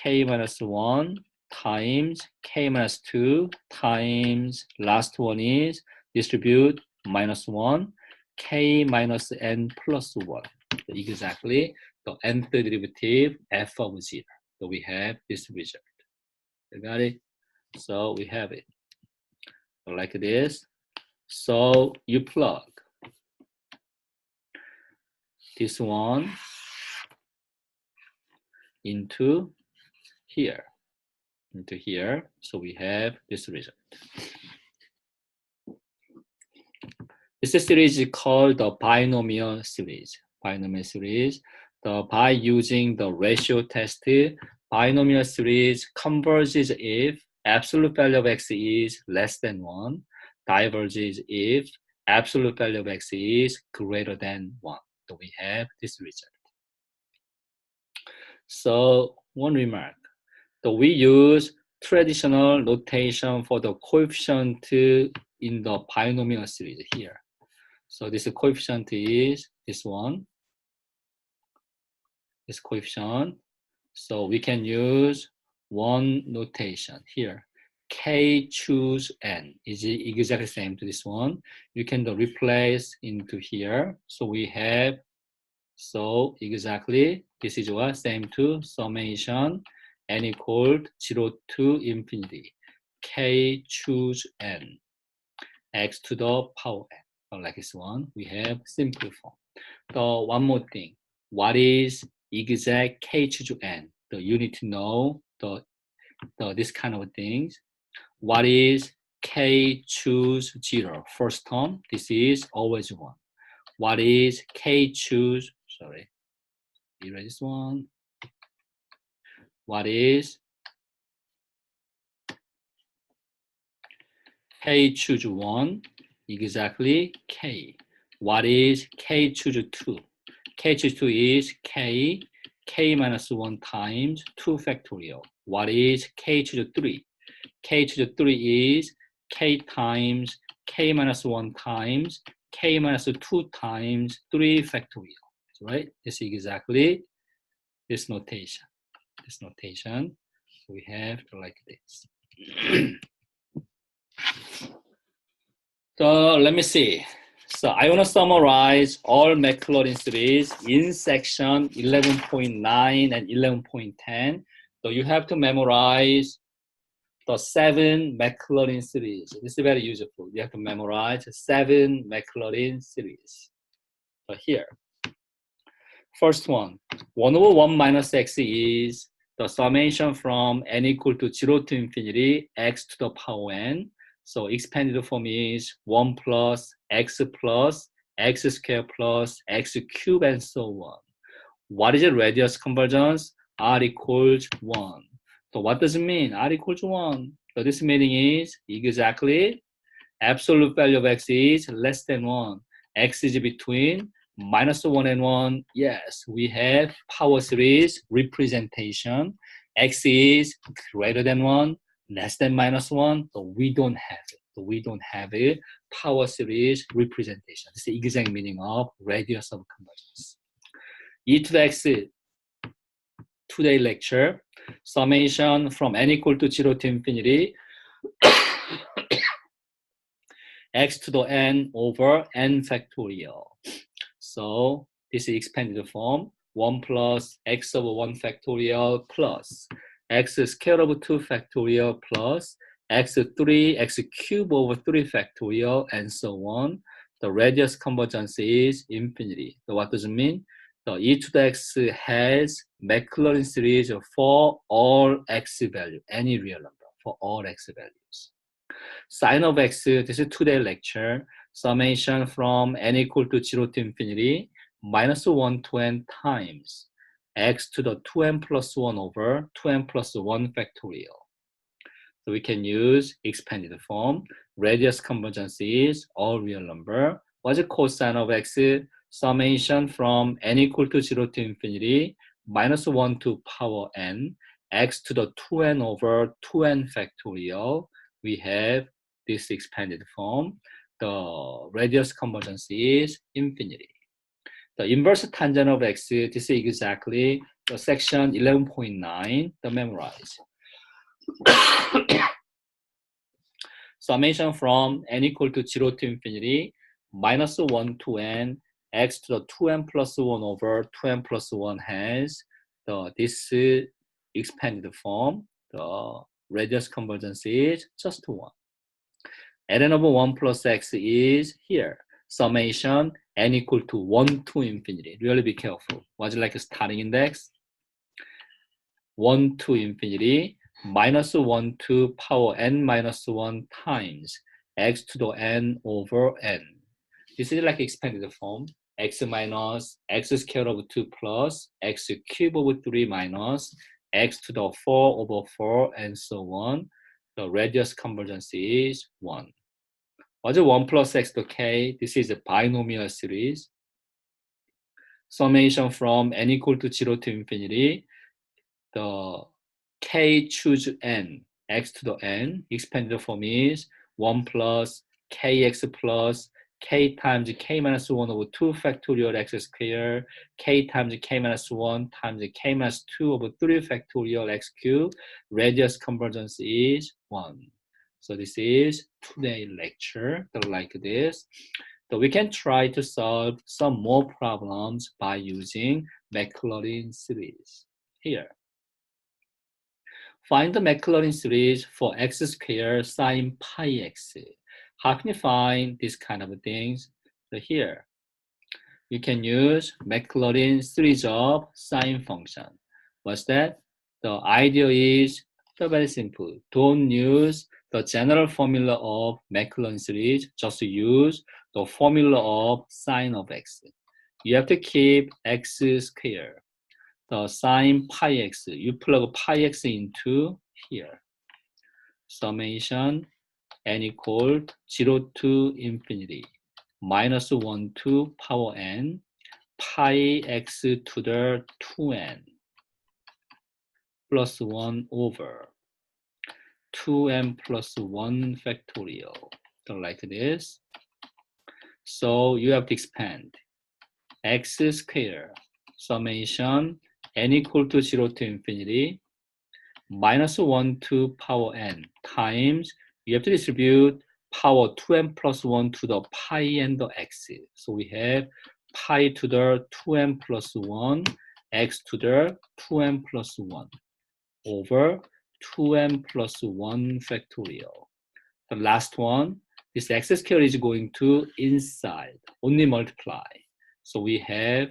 minus 1 times k minus 2 times last one is distribute minus 1 k minus n plus 1. So exactly the nth derivative f of 0. So we have this result. You got it? So we have it like this. So you plug this one into here. So we have this result. This series is called the binomial series. By using the ratio test, binomial series converges if absolute value of x is less than 1, diverges if absolute value of x is greater than 1. So we have this result. So one remark. So we use traditional notation for the coefficient in the binomial series here. So this coefficient is this one, this coefficient. So we can use one notation here. k choose n is exactly same to this one. You can replace into here. So we have, so exactly this is what same to summation n equaled 0 to infinity k choose n x to the power n. Like this one, we have simple form. The one more thing, what is exact k choose n? You need to know this kind of things. What is k choose 0? First term, this is always 1. What is k choose, sorry, erase this one. What is k choose 1? Exactly k. What is k choose 2? K choose 2 is k minus 1 times 2 factorial. What is k choose 3? K choose 3 is k times k minus 1 times k minus 2 times 3 factorial. Right? This is exactly this notation. This notation. We have like this. So let me see. So I want to summarize all Maclaurin series in section 11.9 and 11.10. So you have to memorize the 7 Maclaurin series. This is very useful. You have to memorize 7 Maclaurin series. So here, first one, 1 over 1 minus x is the summation from n equal to 0 to infinity x to the power n. So expanded form is 1 plus x squared plus x cubed and so on. What is the radius convergence? R equals 1. So what does it mean? R equals 1. So this meaning is exactly absolute value of x is less than 1. X is between minus 1 and 1. Yes, we have power series representation. X is greater than 1, less than minus 1. So we don't have it. So we don't have a power series representation. This is the exact meaning of radius of convergence. E to the x, today lecture, summation from n equal to 0 to infinity x to the n over n factorial. So this is expanded form, 1 plus x over 1 factorial plus x squared over 2 factorial plus x cubed over 3 factorial and so on. The radius convergence is infinity. So what does it mean? So e to the x has Maclaurin series for all x value, any real number, for all x values. Sine of x, this is today's lecture, summation from n equal to 0 to infinity, minus 1 to n times x to the 2n plus 1 over 2n plus 1 factorial. So we can use expanded form. Radius convergence is all real number. What's the cosine of x? Summation from n equal to 0 to infinity, minus 1 to power n, x to the 2n over 2n factorial. We have this expanded form. The radius convergence is infinity. The inverse tangent of x, this is exactly the section 11.9, the memorize. Summation from n equal to 0 to infinity, minus 1 to n, x to the 2n plus 1 over 2n plus 1 has this expanded form. The radius convergence is just 1. ln over 1 plus x is here. Summation n equal to 1 to infinity. Really be careful. What's like a starting index? 1 to infinity, minus 1 to power n minus 1 times x to the n over n. This is like expanded form. X minus x squared over 2 plus x cubed over 3 minus x to the 4 over 4 and so on. The radius convergence is 1. What's 1 plus x to k? This is a binomial series. Summation from n equal to 0 to infinity. The k choose n, x to the n, expanded form is 1 plus kx plus k times k minus 1 over 2 factorial x squared, k times k minus 1 times k minus 2 over 3 factorial x cubed. Radius convergence is 1. So this is today's lecture, like this. So we can try to solve some more problems by using Maclaurin series. Here, find the Maclaurin series for x squared sine pi x. How can you find this kind of things? So here, you can use Maclaurin series of sine function. What's that? The idea is very simple. Don't use the general formula of Maclaurin series. Just use the formula of sine of x. You have to keep x squared. The sine pi x. You plug pi x into here. Summation n equal 0 to infinity minus 1 to power n pi x to the 2n plus 1 over 2n plus 1 factorial. So like this. So you have to expand x squared summation n equal to 0 to infinity minus 1 to power n times you have to distribute power 2n plus 1 to the pi and the x. So we have pi to the 2n plus 1 x to the 2n plus 1 over 2n plus 1 factorial. The last one, this x squared is going to inside, only multiply. So we have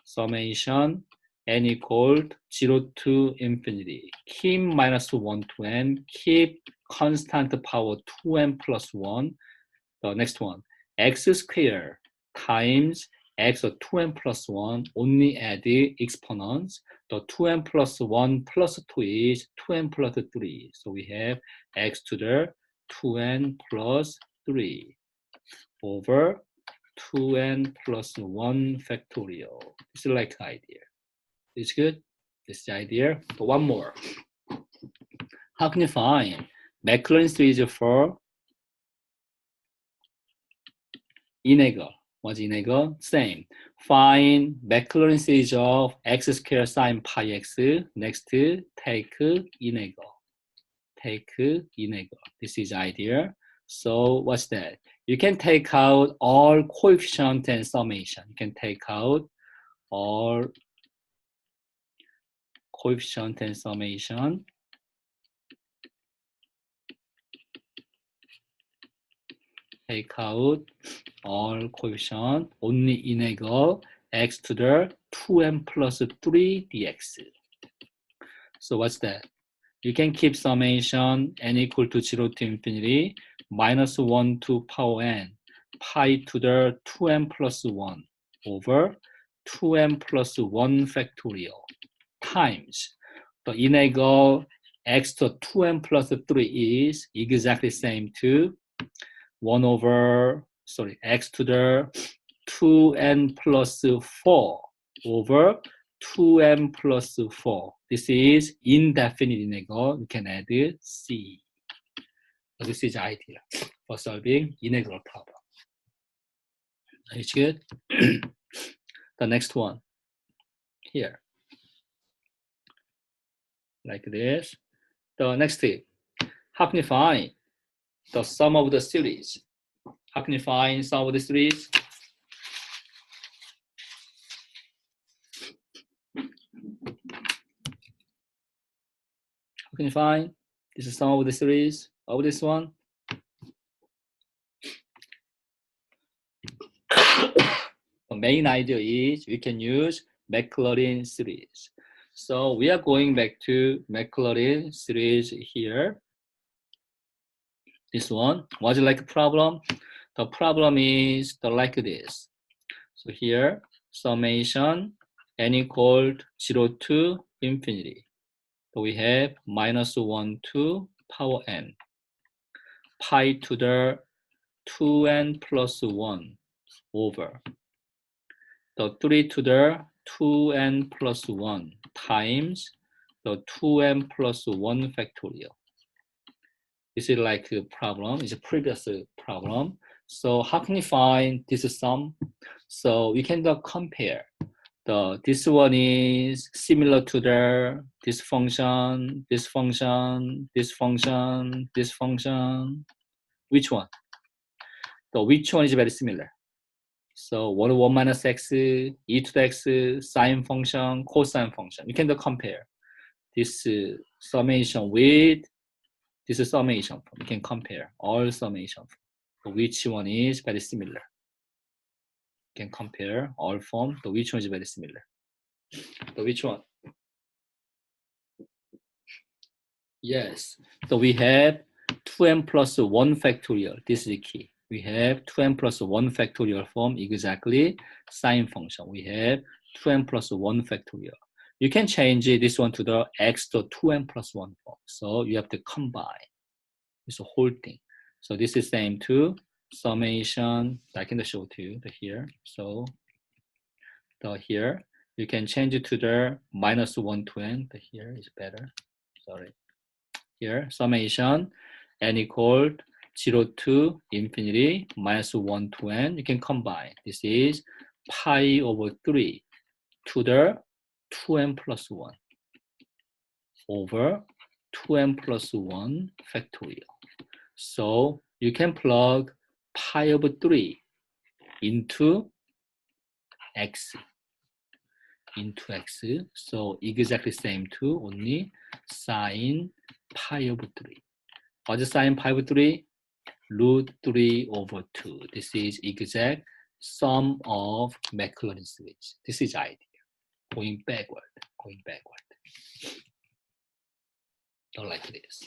summation n equal 0 to infinity. Keep minus 1 to n, keep constant power 2n plus 1. The next one, x squared times x of 2n plus 1, only add the exponents. The 2n plus 1 plus 2 is 2n plus 3. So we have x to the 2n plus 3 over 2n plus 1 factorial. This is like idea. It's good. This is the idea. But one more. How can you find Maclaurin series for integral? What's integral? Same. Find Maclaurin series of x squared sine pi x. Next, take integral. Take integral. This is idea. So what's that? You can take out all coefficient and summation. You can take out all coefficient and summation. Take out all coefficient, only integral x to the 2n plus 3 dx. So what's that? You can keep summation n equal to 0 to infinity minus 1 to power n pi to the 2n plus 1 over 2n plus 1 factorial times the integral x to 2n plus 3 is exactly same to 1 over, x to the 2n plus 4 over 2n plus 4. This is indefinite integral. You can add c. So this is the idea for solving integral problem. It's good. The next one here, like this. The next tip, how can you find the sum of the series? How can you find sum of the series? How can you find this is sum of the series of this one? The main idea is we can use Maclaurin series. So we are going back to Maclaurin series here. This one was like a problem. The problem is like this. So here summation n equal 0 to infinity. So we have minus 1 to power n pi to the 2n plus 1 over the 3 to the 2n plus 1 times the 2n plus 1 factorial. This is like a problem, it's a previous problem. So how can you find this sum? So we can compare This one is similar to this function, this function, this function, this function. Which one? Which one is very similar? So 1 minus x, e to the x, sine function, cosine function. You can compare this summation with this summation form. You can compare all summation form. Which one is very similar? You can compare all form. Which one is very similar? Which one? Yes. So we have 2n plus 1 factorial. This is the key. We have 2n plus 1 factorial form, exactly sine function. We have 2n plus 1 factorial. You can change this one to the x to 2n plus 1 form. So you have to combine this whole thing. So this is same to summation. I can show to you here. So here you can change it to the minus 1 to n. Here is better. Sorry. Here summation n equal 0 to infinity minus 1 to n. You can combine. This is pi over 3 to the 2n plus 1 over 2n plus 1 factorial. So you can plug pi over 3 into x. So exactly same to only sine pi over 3. What's sine pi over 3? Root 3 over 2. This is exact sum of Maclaurin series. This is idea. Going backward. Not like this.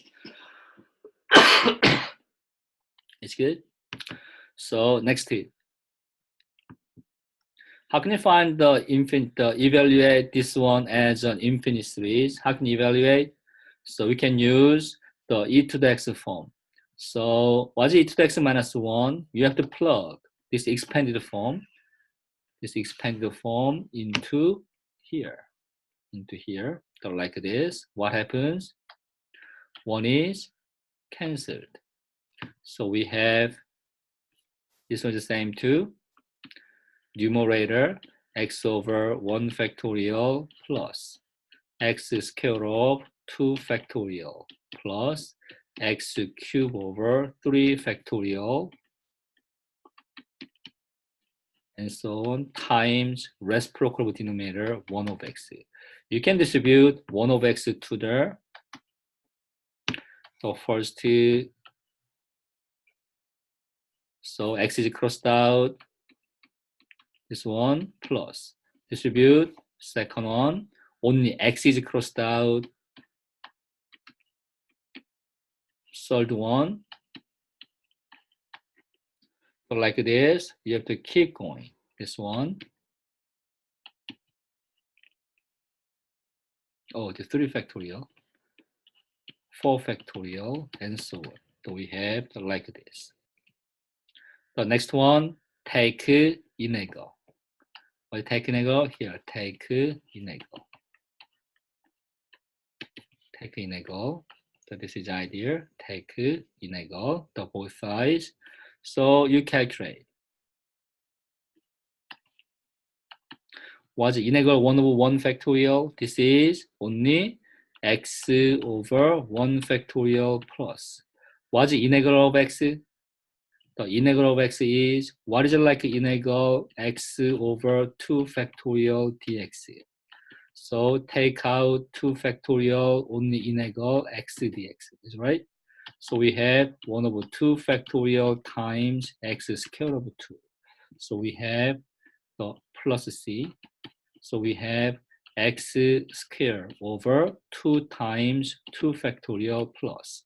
It's good. So next tip. How can you find evaluate this one as an infinite series? How can you evaluate? So we can use the e to the x form. So what's e to the x minus 1? You have to plug this expanded form into here. So like this. What happens? 1 is cancelled. So we have this one is the same to numerator x over 1 factorial plus x square of 2 factorial plus x cube over 3 factorial and so on times reciprocal denominator 1 of x. You can distribute 1 of x to the first, so x is crossed out, this one plus distribute second one, only x is crossed out, third one. So like this, you have to keep going. This one. Oh, the 3 factorial, 4 factorial, and so on. So we have like this. The next one, take integral. What take integral? Here, take integral. Take integral. So this is idea. Take integral, the both sides. So you calculate. What's integral 1 over 1 factorial? This is only x over 1 factorial plus. What's integral of x? The integral of x is, what is it like integral x over 2 factorial dx? So take out 2 factorial, only integral x dx, is right? So we have 1 over 2 factorial times x squared over 2. So we have the plus c. So we have x squared over 2 times 2 factorial plus.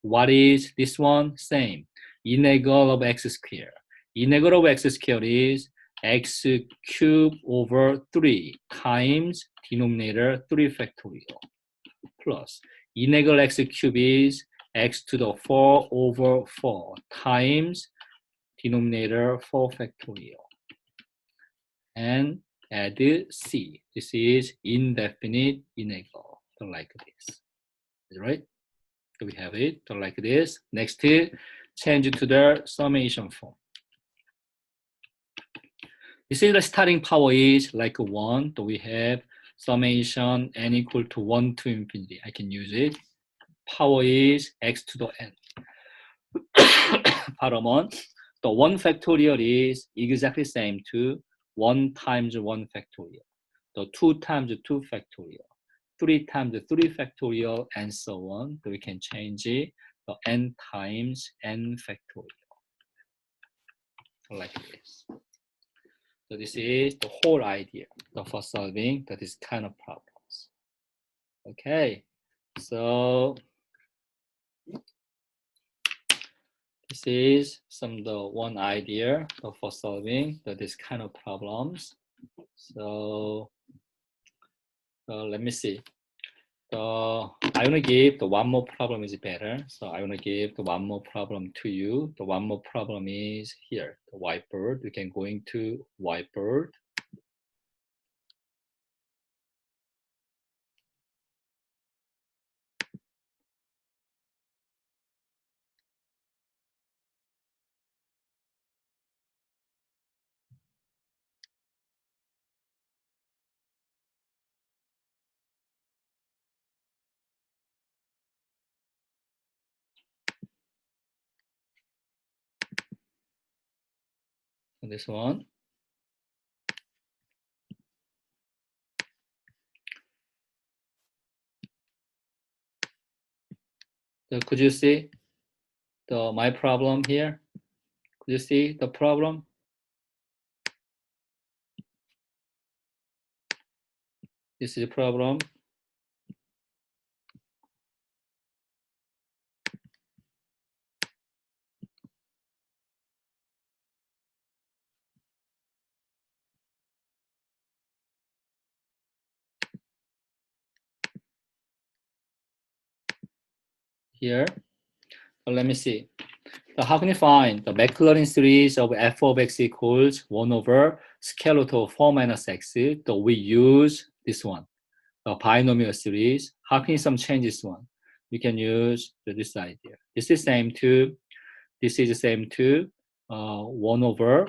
What is this one? Same. Integral of x squared. Integral of x squared is x cubed over 3 times denominator 3 factorial plus integral x cubed is x to the 4 over 4 times denominator 4 factorial and add c. This is indefinite integral, so like this, right? So we have it, so like this. Next, change to the summation form. You see the starting power is like 1, so we have summation n equal to 1 to infinity. I can use it. Power is x to the n. 바람은 the 1 factorial is exactly same to 1 times 1 factorial. The 2 times 2 factorial. 3 times 3 factorial, and so on. So we can change it the n times n factorial. Like this. So this is the whole idea for solving this kind of problems. Okay, so this is the one idea for solving this kind of problems. So let me see. I want to give the one more problem is better. So I want to give the one more problem to you. The one more problem is here, the whiteboard. You can go into whiteboard. This one. So could you see my problem here? Could you see the problem? This is a problem. Here. Let me see. So how can you find the Maclaurin series of f of x equals 1 over square root of 4 minus x? So we use this one, the binomial series. How can you change this one? You can use this idea. This is same to, this is same to 1 over,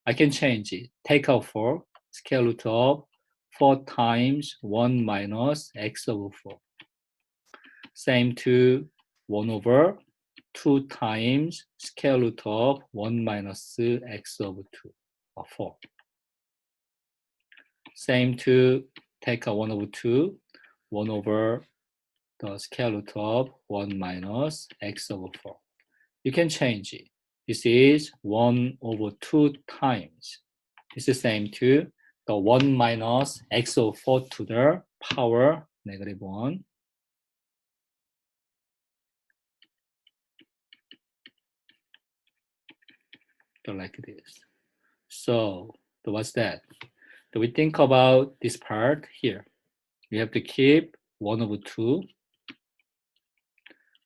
I can change it. Take out 4, square root of 4 times 1 minus x over 4. Same to 1 over 2 times square root of 1 minus x over 2, or 4. Same to take a 1 over 2, 1 over the square root of 1 minus x over 4. You can change it. This is 1 over 2 times. This is same to the 1 minus x over 4 to the power negative 1. So like this. So what's that? So we think about this part here. We have to keep 1 over 2.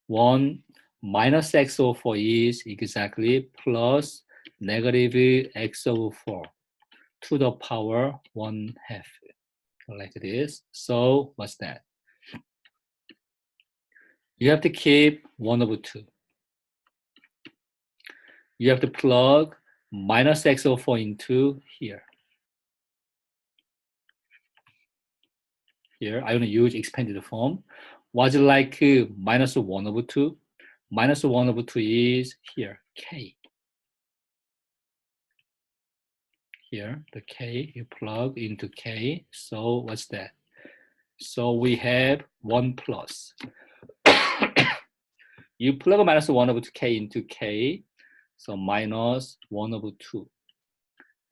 1 minus x over 4 is exactly plus negative x over 4 to the power 1/2. Like this. So what's that? You have to keep 1 over 2. You have to plug minus x over 4 into here. Here, I'm going to use expanded form. Was it like minus 1 over 2? Minus 1 over 2 is here, k. Here, the k, you plug into k. So what's that? So we have 1 plus. You plug minus 1 over 2k into k. So minus 1 over 2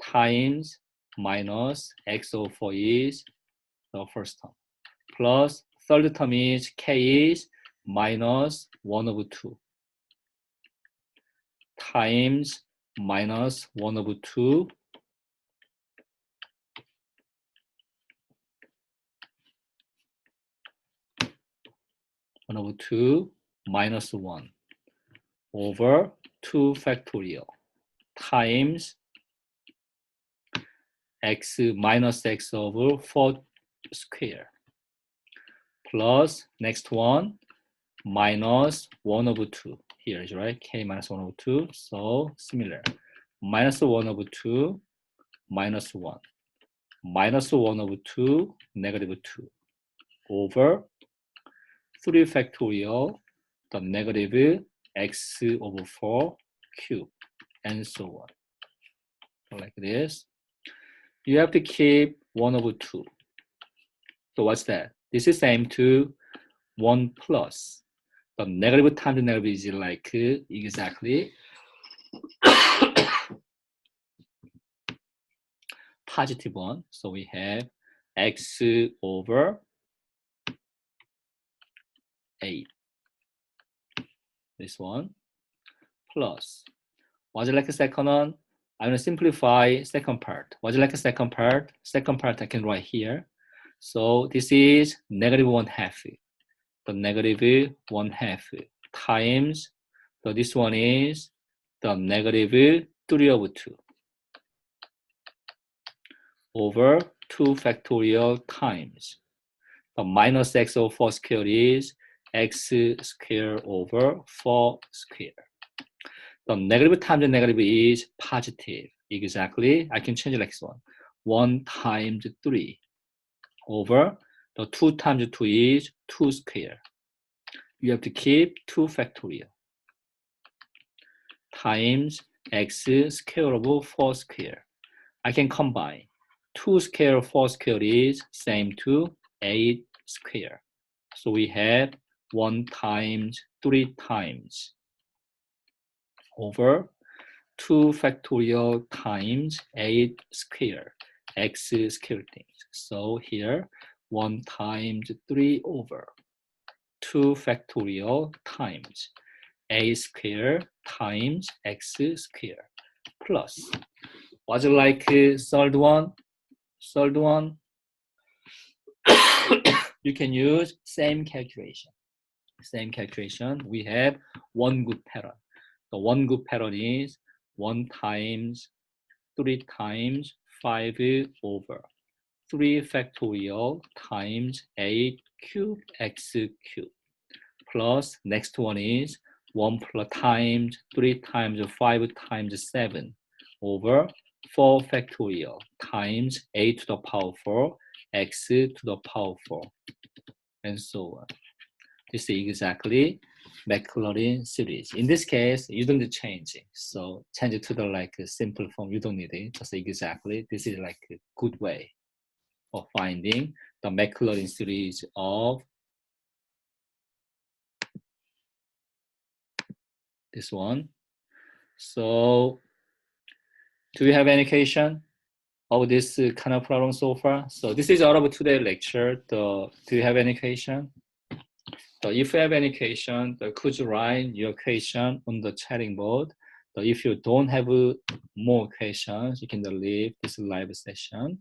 times minus x over 4 is the first term. Plus third term is k is minus 1 over 2 times minus 1 over 2 1 over 2 minus 1 over 2 factorial times x minus x over 4 square plus next one minus 1 over 2. Here is right, k minus 1 over 2. So similar. Minus 1 over 2 minus 1. Minus 1 over 2, negative 2 over 3 factorial, the negative x over 4 cube, and so on. Like this. You have to keep 1 over 2. So what's that? This is same to 1 plus. The negative times negative is like exactly positive 1. So we have x over 8. This one plus. What's like a second one? I'm going to simplify second part. What's like a second part? Second part I can write here. So this is negative 1/2. The negative 1/2 times. So this one is the negative 3 over 2 over 2 factorial times. The minus x over 4 squared is x squared over 4 squared. The negative times the negative is positive. Exactly. I can change it like this one. 1 times 3 over the 2 times 2 is 2 squared. You have to keep 2 factorial times x squared over 4 squared. I can combine. 2 squared 4 squared is same to 8 squared. So we have 1 times 3 times over 2 factorial times 8 squared, x squared things. So here 1 times 3 over 2 factorial times a squared times x squared plus. What's it like third one? Third one, you can use same calculation. Same calculation. We have one good pattern. The one good pattern is 1 times 3 times 5 over 3 factorial times 8 cube x cube plus next one is 1 plus times 3 times 5 times 7 over 4 factorial times 8 to the power 4 x to the power 4 and so on. This is exactly Maclaurin series. In this case, you don't need changing. So change it to the like simple form. You don't need it. Just exactly. This is like a good way of finding the Maclaurin series of this one. So do you have any question of this kind of problem so far? So this is all of today's lecture. Do you have any question? So if you have any question, could you write your question on the chatting board? So if you don't have more questions, you can leave this live session.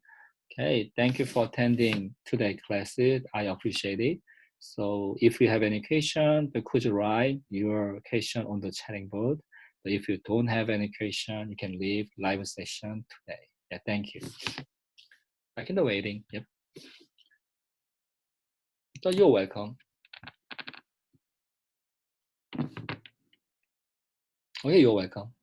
Okay, thank you for attending today's classes. I appreciate it. So if you have any question, could you write your question on the chatting board? So if you don't have any question, you can leave live session today. Yeah, thank you. Back in the waiting. Yep. So you're welcome. Okay, you're welcome.